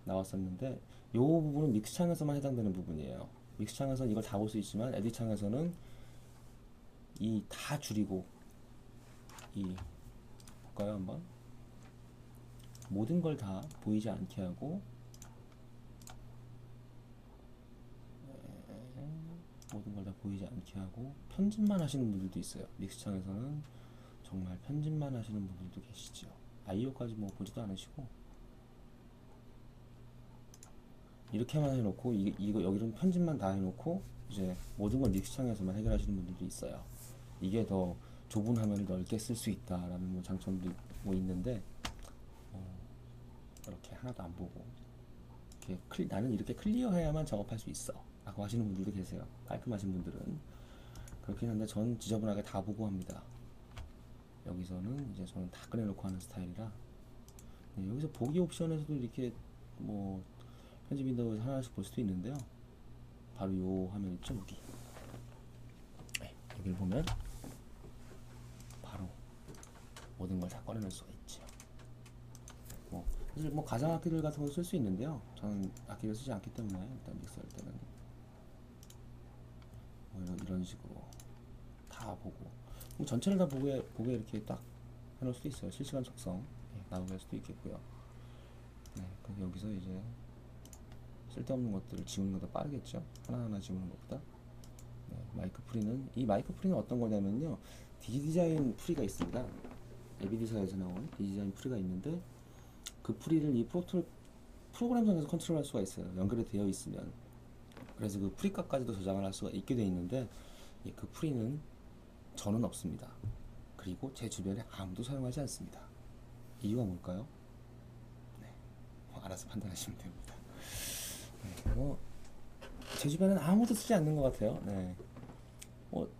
나왔었는데 요 부분은 믹스 창에서만 해당되는 부분이에요. 믹스 창에서는 이걸 다 볼 수 있지만 에디 창에서는 이 다 줄이고 이 볼까요 한번? 모든 걸 다 보이지 않게 하고 모든 걸 다 보이지 않게 하고 편집만 하시는 분들도 있어요. 믹스 창에서는 정말 편집만 하시는 분들도 계시죠. IO까지 뭐 보지도 않으시고 이렇게만 해놓고 이거 여기는 편집만 다 해놓고 이제 모든 걸 믹스 창에서만 해결하시는 분들도 있어요. 이게 더 좁은 화면을 넓게 쓸 수 있다라는 뭐 장점도 뭐 있는데 이렇게 하나도 안 보고 이렇게 나는 이렇게 클리어해야만 작업할 수 있어 라고 하시는 분들도 계세요. 깔끔하신 분들은 그렇긴 한데 전 지저분하게 다 보고 합니다. 여기서는 이제 저는 다 꺼내놓고 하는 스타일이라 네, 여기서 보기 옵션에서도 이렇게 뭐 편집 윈도우에서 하나씩 볼 수도 있는데요. 바로 요 화면 있죠 여기. 네, 여기를 보면 바로 모든 걸 다 꺼내놓을 수가 있죠. 뭐 사실 뭐 가상 악기들 같은 거 쓸 수 있는데요. 저는 악기를 쓰지 않기 때문에 일단 믹서할 때는 뭐 이런 식으로 다 보고 뭐 전체를 다 보게 이렇게 딱 해놓을 수도 있어요. 실시간 속성 나오게 할 수도 있겠고요. 네, 그래서 여기서 이제 쓸데없는 것들을 지우는 것보다 빠르겠죠. 하나하나 지우는 것보다. 네, 이 마이크 프리는 어떤 거냐면요. 디자인 프리가 있습니다. 에비디사에서 나온 디자인 프리가 있는데 그 프리를 이 프로그램상에서 컨트롤할 수가 있어요. 연결이 되어 있으면. 그래서 그 프리값까지도 저장을 할 수가 있게 되어 있는데 그 프리는 저는 없습니다. 그리고 제 주변에 아무도 사용하지 않습니다. 이유가 뭘까요? 네, 알아서 판단하시면 됩니다. 네, 제 주변에는 아무도 쓰지 않는 것 같아요. 네.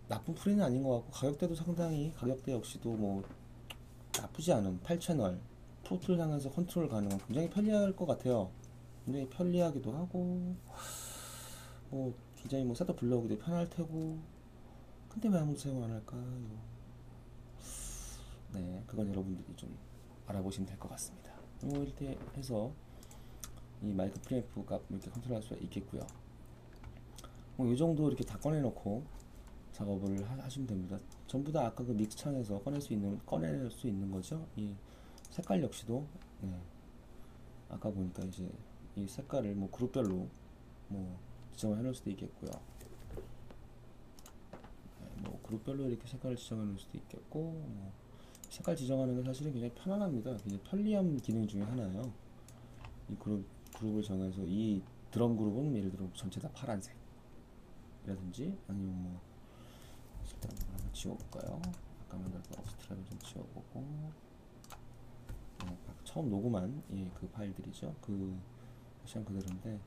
나쁜 프리는 아닌 것 같고 가격대도 상당히 가격대 역시도 뭐 나쁘지 않은 8채널 프로툴 상에서 컨트롤 가능한 굉장히 편리할 것 같아요. 굉장히 편리하기도 하고 뭐 디자인 뭐 셋업 불러오기도 편할 테고 근데 왜 아무도 사용 안 할까요? 네, 그건 여러분들이 좀 알아보시면 될 것 같습니다. 이렇게 해서 이 마이크 프리앰프 값 이렇게 컨트롤할 수가 있겠고요. 이 정도 이렇게 다 꺼내놓고 작업을 하시면 됩니다. 전부 다 아까 그 믹스 창에서 꺼낼 수 있는 거죠. 이 색깔 역시도 네, 아까 보니까 이제 이 색깔을 뭐 그룹별로 뭐 지정을 해놓을 수도 있겠고요. 네, 뭐 그룹별로 이렇게 색깔을 지정해 놓을 수도 있겠고 뭐 색깔 지정하는 게 사실은 굉장히 편안합니다. 굉장히 편리한 기능 중에 하나예요. 이 그룹을 정해서 이 드럼 그룹은 예를 들어 전체 다 파란색 이라든지 아니면 뭐 일단 한번 지워볼까요? 아까 만들었던 업스트랙을 좀 지워보고 처음 녹음한 그 파일들이죠. 그 시간 그대로인데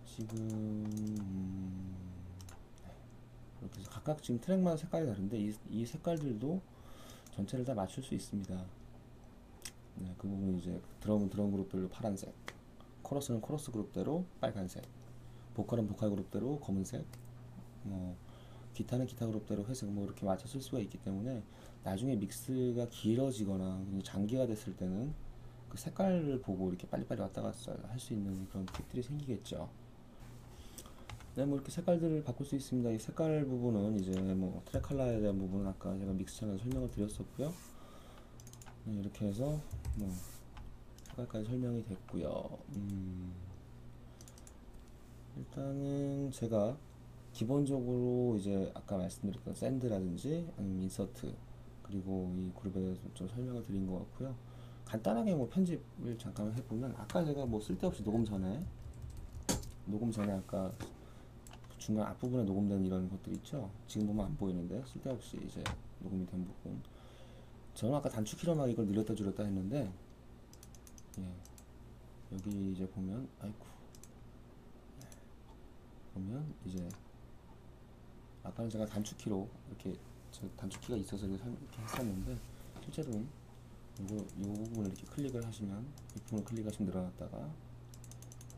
지금 이렇게 해서 각각 지금 트랙마다 색깔이 다른데 이 색깔들도 전체를 다 맞출 수 있습니다. 네, 그 부분 이제 드럼 그룹별로 파란색, 코러스는 코러스 그룹대로 빨간색, 보컬은 보컬 그룹대로 검은색, 뭐 기타는 기타 그룹대로 회색 뭐 이렇게 맞춰 쓸 수가 있기 때문에 나중에 믹스가 길어지거나 장기가 됐을 때는 그 색깔을 보고 이렇게 빨리빨리 왔다 갔다 할 수 있는 그런 팁들이 생기겠죠. 네, 뭐 이렇게 색깔들을 바꿀 수 있습니다. 이 색깔 부분은 이제 뭐 트랙 컬러에 대한 부분은 아까 제가 믹스 창에서 설명을 드렸었고요. 네, 이렇게 해서 뭐 색깔까지 설명이 됐고요. 일단은 제가 기본적으로 이제 아까 말씀드렸던 샌드라든지 아니면 인서트 그리고 이 그룹에 대해서 좀 설명을 드린 것 같고요. 간단하게 뭐 편집을 잠깐 해보면 아까 제가 뭐 쓸데없이 녹음 전에 아까 중간 앞부분에 녹음된 이런 것들 있죠. 지금 보면 안 보이는데 쓸데없이 이제 녹음이 된 부분. 저는 아까 단축키로 막 이걸 늘렸다 줄였다 했는데 여기 이제 보면 보면 이제 아까는 제가 단축키로 이렇게 단축키가 있어서 이렇게 했었는데 실제로는 이 부분을 이렇게 클릭을 하시면 이 부분을 클릭하시면 늘어났다가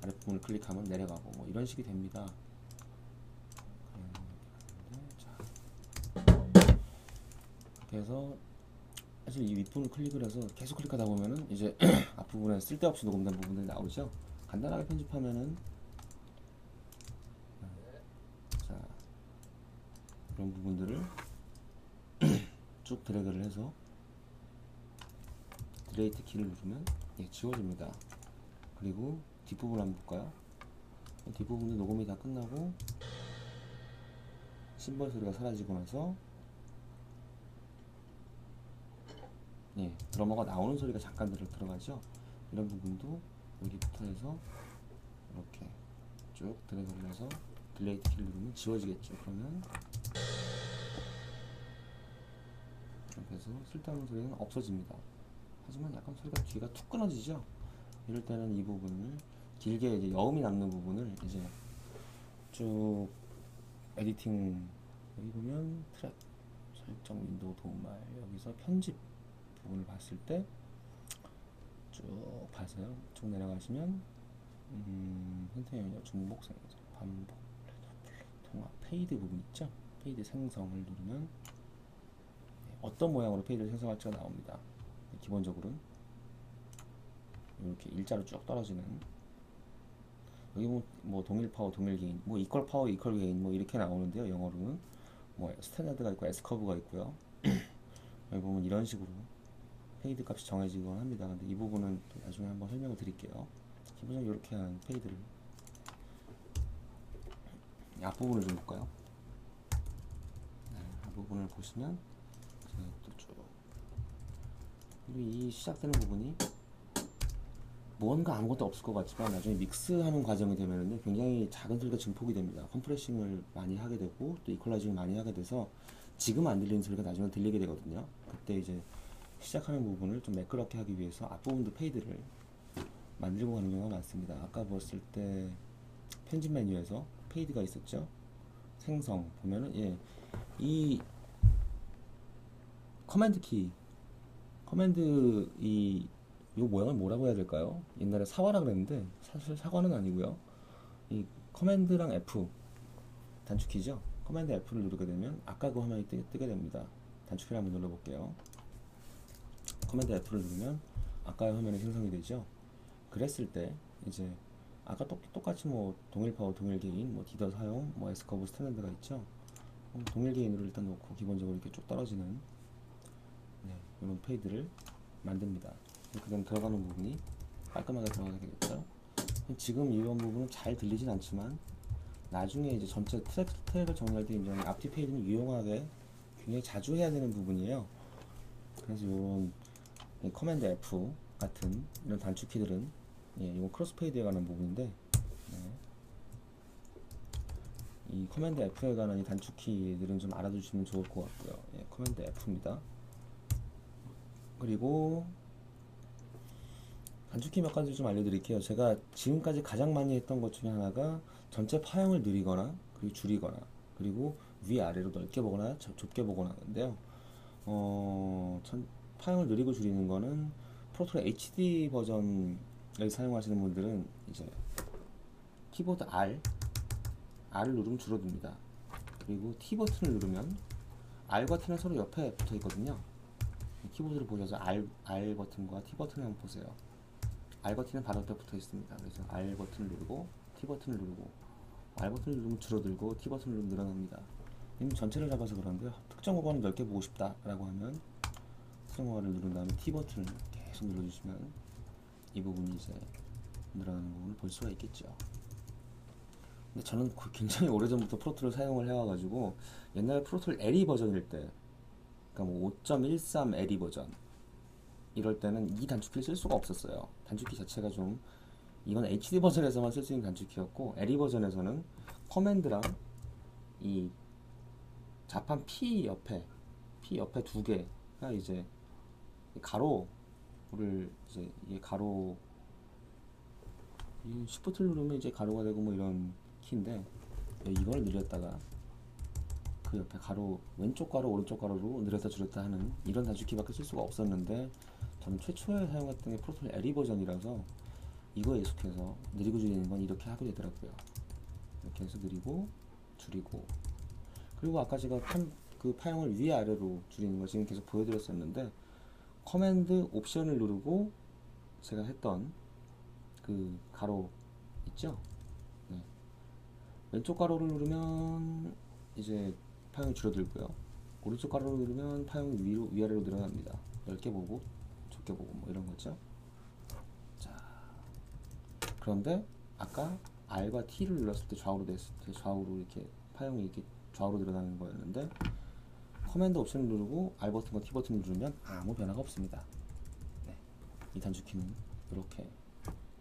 아랫부분을 클릭하면 내려가고 뭐 이런 식이 됩니다. 자, 이렇게 해서 사실 이 윗부분을 클릭을 해서 계속 클릭하다 보면은 이제 앞부분에 쓸데없이 녹음된 부분들이 나오죠. 간단하게 편집하면은 자 이런 부분들을 쭉 드래그를 해서 드레이트 키를 누르면 지워집니다. 그리고 뒷부분 한번 볼까요? 뒷부분은 녹음이 다 끝나고 심벌 소리가 사라지고 나서 드러머가 나오는 소리가 잠깐 들어가죠. 이런 부분도 여기부터 해서 이렇게 쭉 드래그를 해서 딜레이트 키를 누르면 지워지겠죠. 그러면 이렇게 해서 쓸데없는 소리는 없어집니다. 하지만 약간 소리가 뒤가 툭 끊어지죠. 이럴 때는 이 부분을 길게 이제 여음이 남는 부분을 이제 쭉 에디팅 여기 보면 트랙 설정 윈도우 도움말 여기서 편집 부분을 봤을 때 쭉 봐서요. 쭉 내려가시면 선택 영역 중복 생성 반복 통합 페이드 부분 있죠. 페이드 생성을 누르면 어떤 모양으로 페이드를 생성할지가 나옵니다. 기본적으로는 이렇게 일자로 쭉 떨어지는 여기 뭐 동일 파워 동일 게인 뭐 이퀄 파워 이퀄 게인 뭐 이렇게 나오는데요. 영어로는 뭐 스탠다드가 있고 S커브가 있고요. 여기 보면 이런 식으로 페이드 값이 정해지곤 합니다. 근데 이 부분은 나중에 한번 설명을 드릴게요. 기본적으로 이렇게 한 페이드를 앞부분을 좀 볼까요? 앞부분을 보시면 또 쭉 그리고 이 시작되는 부분이 뭔가 아무것도 없을 것 같지만 나중에 믹스하는 과정이 되면은 굉장히 작은 소리가 증폭이 됩니다. 컴프레싱을 많이 하게 되고 또 이퀄라이징을 많이 하게 돼서 지금 안 들리는 소리가 나중에 들리게 되거든요. 그때 이제 시작하는 부분을 좀 매끄럽게 하기 위해서 앞부분도 페이드를 만들고 가는 경우가 많습니다. 아까 보았을 때 편집 메뉴에서 페이드가 있었죠. 생성 보면은 이 커맨드 키 커맨드 이 모양을 뭐라고 해야 될까요? 옛날에 사과라 그랬는데 사실 사과는 아니고요. 이 커맨드랑 F 단축키죠. 커맨드 F를 누르게 되면 아까 그 화면이 뜨게 됩니다. 단축키를 한번 눌러볼게요. 커맨드 F를 누르면 아까의 화면이 생성이 되죠. 그랬을 때 이제 아까 똑같이 뭐 동일 파워 동일 게인 뭐 디더 사용 뭐 S커브 스탠다드가 있죠. 동일 게인으로 일단 놓고 기본적으로 이렇게 쭉 떨어지는 이런 페이드를 만듭니다. 이렇게 되면 들어가는 부분이 깔끔하게 들어가게 되겠죠. 지금 이런 부분은 잘 들리진 않지만 나중에 이제 전체 트랙을 정리할 때 이제 앞뒤 페이드는 유용하게 굉장히 자주 해야 되는 부분이에요. 그래서 이런 커맨드 F 같은 이런 단축키들은 이건 크로스페이드에 관한 부분인데 이 커맨드 F에 관한 이 단축키들은 좀 알아두시면 좋을 것 같고요. 커맨드 F입니다. 그리고 단축키 몇 가지 좀 알려드릴게요. 제가 지금까지 가장 많이 했던 것 중에 하나가 전체 파형을 늘리거나 그리고 줄이거나 그리고 위아래로 넓게 보거나 좁게 보거나 하는데요. 파형을 늘리고 줄이는 거는 프로토 HD 버전을 사용하시는 분들은 이제 키보드 R을 누르면 줄어듭니다. 그리고 T 버튼을 누르면 R과 T는 서로 옆에 붙어 있거든요. 키보드를 보셔서 R 버튼과 T 버튼을 한번 보세요. R 버튼은 바로 옆에 붙어 있습니다. 그래서 R 버튼을 누르고 T 버튼을 누르고 R 버튼을 누르면 줄어들고 T 버튼을 누르면 늘어납니다. 이미 전체를 잡아서 그런데요. 특정 구간을 넓게 보고 싶다라고 하면 특정 구간을 누른 다음에 T 버튼을 계속 눌러주시면 이 부분이 이제 늘어나는 부분을 볼 수가 있겠죠. 근데 저는 굉장히 오래전부터 프로툴을 사용을 해와가지고 옛날 프로툴 LE 버전일 때 그러니까 뭐 5.13 LE 버전 이럴 때는 이 단축키를 쓸 수가 없었어요. 단축키 자체가 좀 이건 HD 버전에서만 쓸 수 있는 단축키였고 LE 버전에서는 커맨드랑 이 자판 P 옆에 두 개가 이제 가로를 이제 이 가로 이 Shift를 누르면 이제 가로가 되고 뭐 이런 키인데 이걸 늘렸다가 그 옆에 가로 왼쪽 가로 오른쪽 가로로 늘렸다 줄였다 하는 이런 단축키밖에 쓸 수가 없었는데 저는 최초에 사용했던 게 프로툴 LE 버전이라서 이거에 익숙해서 느리고 줄이는 건 이렇게 하게 되더라고요. 이렇게 해서 느리고 줄이고 그리고 아까 제가 그 파형을 위아래로 줄이는 거 지금 계속 보여드렸었는데, 커맨드 옵션을 누르고 제가 했던 그 가로 있죠? 네. 왼쪽 가로를 누르면 이제 파형이 줄어들고요. 오른쪽 가로를 누르면 파형이 위아래로 늘어납니다. 넓게 보고 좁게 보고 뭐 이런 거죠. 자, 그런데 아까 R과 T를 눌렀을 때 좌우로 됐을 때 좌우로 이렇게 파형이 이렇게 좌우로 늘어나는 거였는데, 커맨드 옵션을 누르고 R 버튼과 T 버튼을 누르면 아무 변화가 없습니다. 네. 이 단축키는 이렇게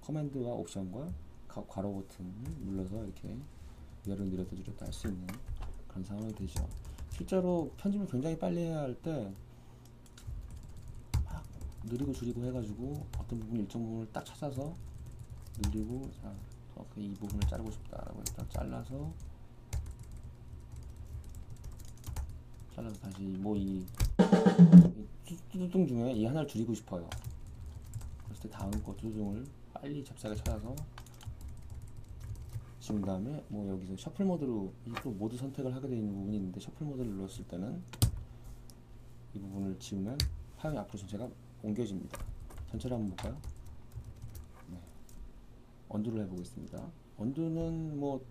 커맨드와 옵션과 괄호 버튼을 눌러서 이렇게 위아래로 늘렸다 줄였다 할 수 있는 그런 상황이 되죠. 실제로 편집을 굉장히 빨리 해야 할 때 막 느리고 줄이고 해가지고 어떤 부분 일정 부분을 딱 찾아서 늘리고, 자, 이 부분을 자르고 싶다라고 했다 잘라서 다시 뭐 이 뚜둥 중에 이 하나를 줄이고 싶어요. 그랬을 때 다음 거 뚜둥을 빨리 잽싸게 찾아서 지운 다음에 뭐 여기서 셔플 모드로 또 모드 선택을 하게 되어 있는 부분이 있는데, 셔플 모드를 눌렀을 때는 이 부분을 지우면 파형이 앞으로 전체가 옮겨집니다. 전체를 한번 볼까요? 네. 언두를 해보겠습니다. 언두는 뭐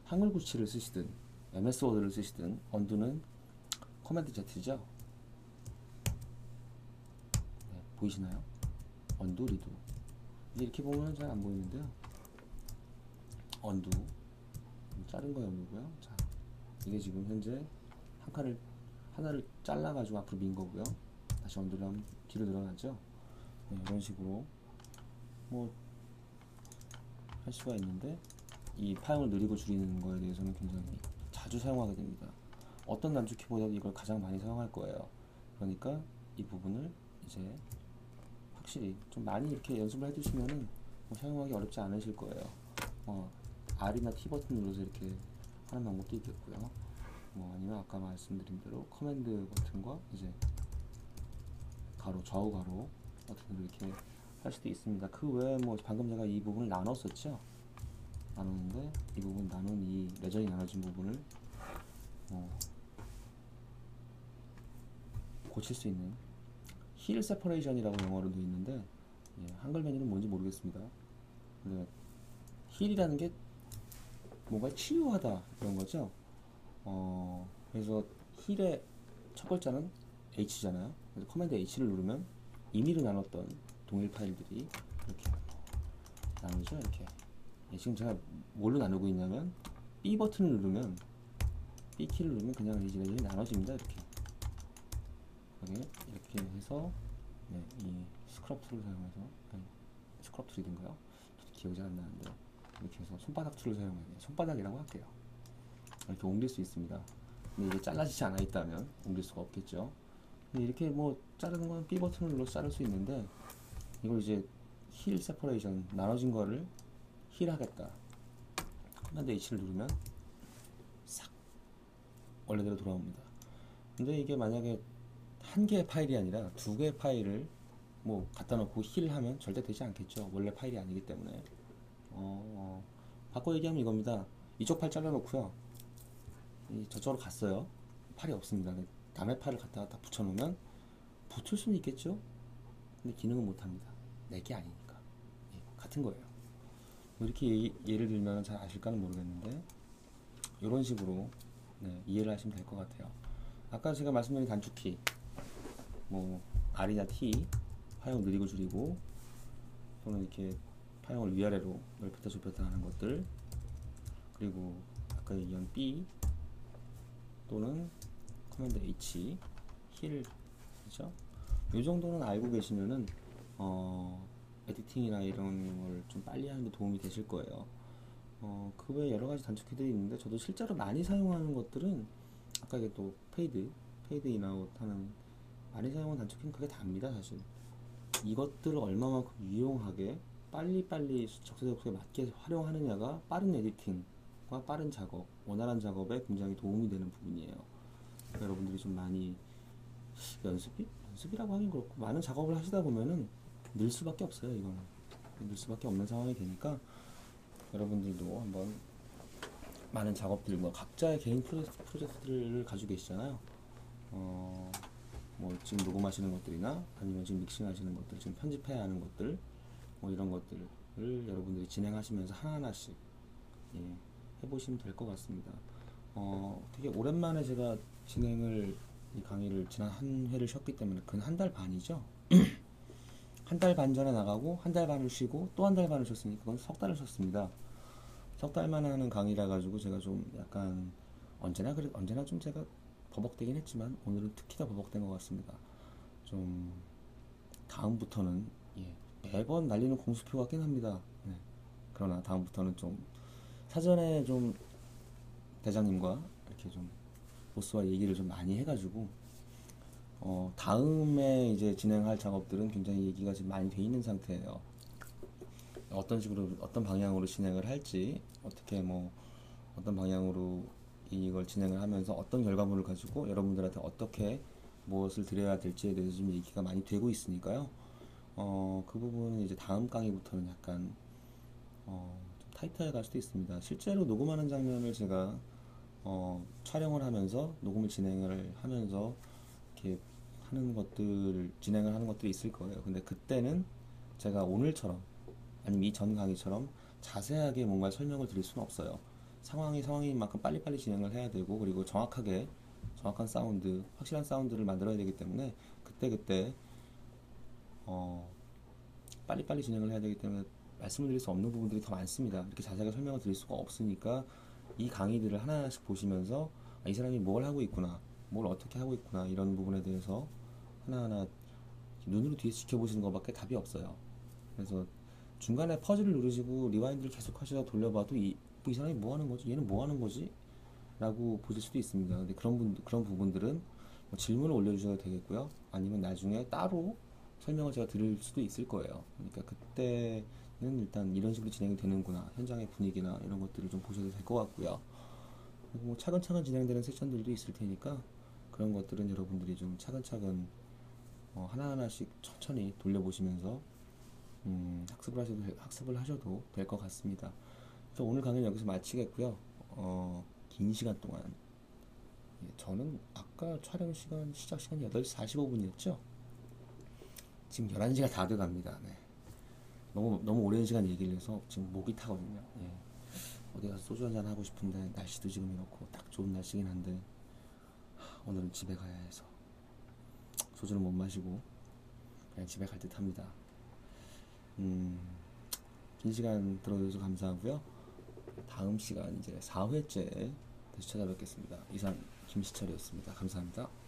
한글 구치를 쓰시든 MS 워드를 쓰시든 언두는 커맨드 Z죠. 네, 보이시나요? 언두, 리두. 이제 이렇게 보면 잘 안 보이는데요. 언두, 자른 거 여기고요. 자, 이게 지금 현재 하나를 잘라가지고 앞으로 민 거고요. 다시 언두를 하면 뒤로 늘어나죠. 네, 이런 식으로 뭐 할 수가 있는데, 이 파형을 느리고 줄이는 거에 대해서는 굉장히 자주 사용하게 됩니다. 어떤 단축키보다도 이걸 가장 많이 사용할 거예요. 그러니까 이 부분을 이제 확실히 좀 많이 이렇게 연습을 해두시면은 뭐 사용하기 어렵지 않으실 거예요. R이나 T 버튼 눌러서 이렇게 하는 방법도 있겠고요. 뭐 아니면 아까 말씀드린 대로 커맨드 버튼과 이제 가로, 좌우 가로 버튼으로 이렇게 할 수도 있습니다. 그 외에 뭐 방금 제가 이 부분을 나눴었죠. 나눴는데 이 부분 이 레전이 나눠진 부분을 고칠 수 있는 힐 세퍼레이션이라고 영어로 되어 있는데, 예, 한글 메뉴는 뭔지 모르겠습니다. 근데 힐이라는 게 뭔가 치유하다 이런 거죠. 그래서 힐의 첫 글자는 H잖아요. 그래서 커맨드 H를 누르면 임의로 나눴던 동일 파일들이 이렇게 나누죠. 이렇게. 예, 지금 제가 뭘로 나누고 있냐면 B 버튼을 누르면, B 키를 누르면 그냥 이제 나눠집니다. 이렇게 해서, 네, 이 스크럽 툴을 사용해서, 스크럽 툴이든가요? 기억이 잘 안 나는데, 이렇게 해서 손바닥 툴을 사용해요. 손바닥이라고 할게요. 이렇게 옮길 수 있습니다. 근데 이게 잘라지지 않아 있다면 옮길 수가 없겠죠. 근데 이렇게 뭐 자르는 건 B 버튼을 눌러서 자를 수 있는데, 이걸 이제 힐 세퍼레이션 나눠진 거를 힐 하겠다. 커맨드 H를 누르면 싹 원래대로 돌아옵니다. 근데 이게 만약에 한 개의 파일이 아니라 두 개의 파일을 뭐 갖다 놓고 힐 하면 절대 되지 않겠죠. 원래 파일이 아니기 때문에. 바꿔 얘기하면 이겁니다. 이쪽 파일 잘라 놓고요. 저쪽으로 갔어요. 팔이 없습니다. 남의 팔을 갖다가 딱 붙여 놓으면 붙을 수는 있겠죠. 근데 기능은 못 합니다. 내 게 아니니까. 예, 같은 거예요. 이렇게 예를 들면 잘 아실까는 모르겠는데, 이런 식으로, 네, 이해를 하시면 될 것 같아요. 아까 제가 말씀드린 단축키, 뭐 R이나 T, 파형 느리고 줄이고, 또는 이렇게 파형을 위아래로 넓혔다 좁혔다 하는 것들, 그리고 아까 얘기한 B 또는 커맨드 H, 힐, 그죠? 이 정도는 알고 계시면은 에디팅이나 이런 걸 좀 빨리 하는 데 도움이 되실 거예요. 그 외에 여러 가지 단축키들이 있는데, 저도 실제로 많이 사용하는 것들은 아까 이게 또 페이드 인아웃 하는 많이 사용하는 단축키는 그게 답니다. 사실 이것들을 얼마만큼 유용하게 빨리빨리 적세적소에 맞게 활용하느냐가 빠른 에디팅과 빠른 작업, 원활한 작업에 굉장히 도움이 되는 부분이에요. 그러니까 여러분들이 좀 많이 연습이라고 하긴 그렇고, 많은 작업을 하시다 보면은 늘 수밖에 없어요. 이거는 늘 수밖에 없는 상황이 되니까, 여러분들도 한번 많은 작업들, 뭐 각자의 개인 프로젝트들을 가지고 계시잖아요. 어, 뭐 지금 녹음하시는 것들이나 아니면 지금 믹싱하시는 것들, 지금 편집해야 하는 것들, 뭐 이런 것들을 여러분들이 진행하시면서 하나하나씩 예, 해보시면 될 것 같습니다. 되게 오랜만에 제가 이 강의를 지난 한 회를 쉬었기 때문에 근 한 달 반이죠. 한 달 반 전에 나가고 한 달 반을 쉬고 또 한 달 반을 쉬었으니까 그건 석 달을 쉬었습니다. 석 달만 하는 강의라 가지고 제가 좀 약간 언제나 좀 제가 버벅대긴 했지만 오늘은 특히 더 버벅된 것 같습니다. 좀 다음부터는 예, 매번 날리는 공수표 같긴 합니다. 네. 그러나 다음부터는 좀 사전에 좀 대장님과 이렇게 좀 보스와 얘기를 좀 많이 해가지고 다음에 이제 진행할 작업들은 굉장히 얘기가 지금 많이 돼 있는 상태예요. 어떤 식으로 어떤 방향으로 진행을 할지 어떻게 뭐 어떤 방향으로 이걸 진행을 하면서 어떤 결과물을 가지고 여러분들한테 어떻게 무엇을 드려야 될지에 대해서 좀 얘기가 많이 되고 있으니까요. 그 부분은 이제 다음 강의부터는 약간 좀 타이트하게 갈 수도 있습니다. 실제로 녹음하는 장면을 제가 촬영을 하면서 녹음을 진행을 하면서 이렇게 진행을 하는 것들이 있을 거예요. 근데 그때는 제가 오늘처럼 아니면 이 전 강의처럼 자세하게 뭔가 설명을 드릴 수는 없어요. 상황인 만큼 빨리빨리 진행을 해야 되고 그리고 정확한 사운드, 확실한 사운드를 만들어야 되기 때문에 그때그때 어, 빨리빨리 진행을 해야 되기 때문에 말씀을 드릴 수 없는 부분들이 더 많습니다. 이렇게 자세하게 설명을 드릴 수가 없으니까 이 강의들을 하나하나씩 보시면서 이 사람이 뭘 하고 있구나, 뭘 어떻게 하고 있구나 이런 부분에 대해서 하나하나 눈으로 뒤에서 지켜보시는 것밖에 답이 없어요. 그래서 중간에 퍼즐을 누르시고 리와인드를 계속 하시다 돌려봐도 이 사람이 뭐 하는 거지? 얘는 뭐 하는 거지? 라고 보실 수도 있습니다. 근데 그런 부분들은 뭐 질문을 올려주셔도 되겠고요. 아니면 나중에 따로 설명을 제가 드릴 수도 있을 거예요. 그러니까 그때는 일단 이런 식으로 진행이 되는구나. 현장의 분위기나 이런 것들을 좀 보셔도 될 것 같고요. 그리고 뭐 차근차근 진행되는 세션들도 있을 테니까 그런 것들은 여러분들이 좀 차근차근 하나하나씩 천천히 돌려보시면서 학습을 하셔도 될 것 같습니다. 그래서 오늘 강의는 여기서 마치겠고요. 긴 시간 동안 저는 아까 시작 시간이 8시 45분이었죠? 지금 11시가 다 돼갑니다. 네. 너무 오랜 시간 얘기를 해서 지금 목이 타거든요. 예. 어디 가서 소주 한잔 하고 싶은데 날씨도 지금 이렇고 딱 좋은 날씨긴 한데 오늘은 집에 가야 해서 소주는 못 마시고 그냥 집에 갈 듯 합니다. 긴 시간 들어주셔서 감사하고요. 다음 시간 이제 4회째 다시 찾아뵙겠습니다. 이상 김시철이었습니다. 감사합니다.